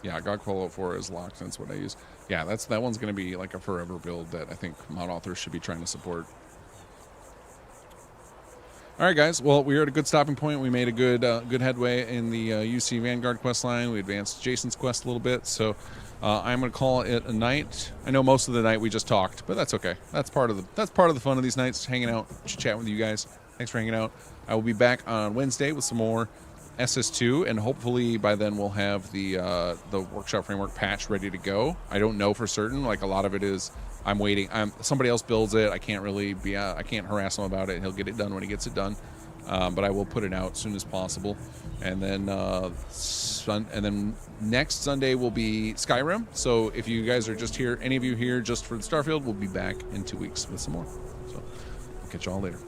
Yeah, GOG Fallout 4 is locked, and that's what I use. Yeah, that one's going to be like a forever build that I think mod authors should be trying to support. All right, guys. Well, we are at a good stopping point. We made a good headway in the UC Vanguard quest line. We advanced Jason's quest a little bit, so I'm going to call it a night. I know most of the night we just talked, but that's okay. That's part of the fun of these nights, hanging out, chatting with you guys. Thanks for hanging out. I will be back on Wednesday with some more SS2, and hopefully by then we'll have the workshop framework patch ready to go. I don't know for certain. Like, a lot of it is I'm waiting. Somebody else builds it. I can't really be. I can't harass him about it. He'll get it done when he gets it done. But I will put it out as soon as possible. And then next Sunday will be Skyrim. So if you guys are just here, any of you here just for the Starfield, we'll be back in 2 weeks with some more. So I'll catch you all later.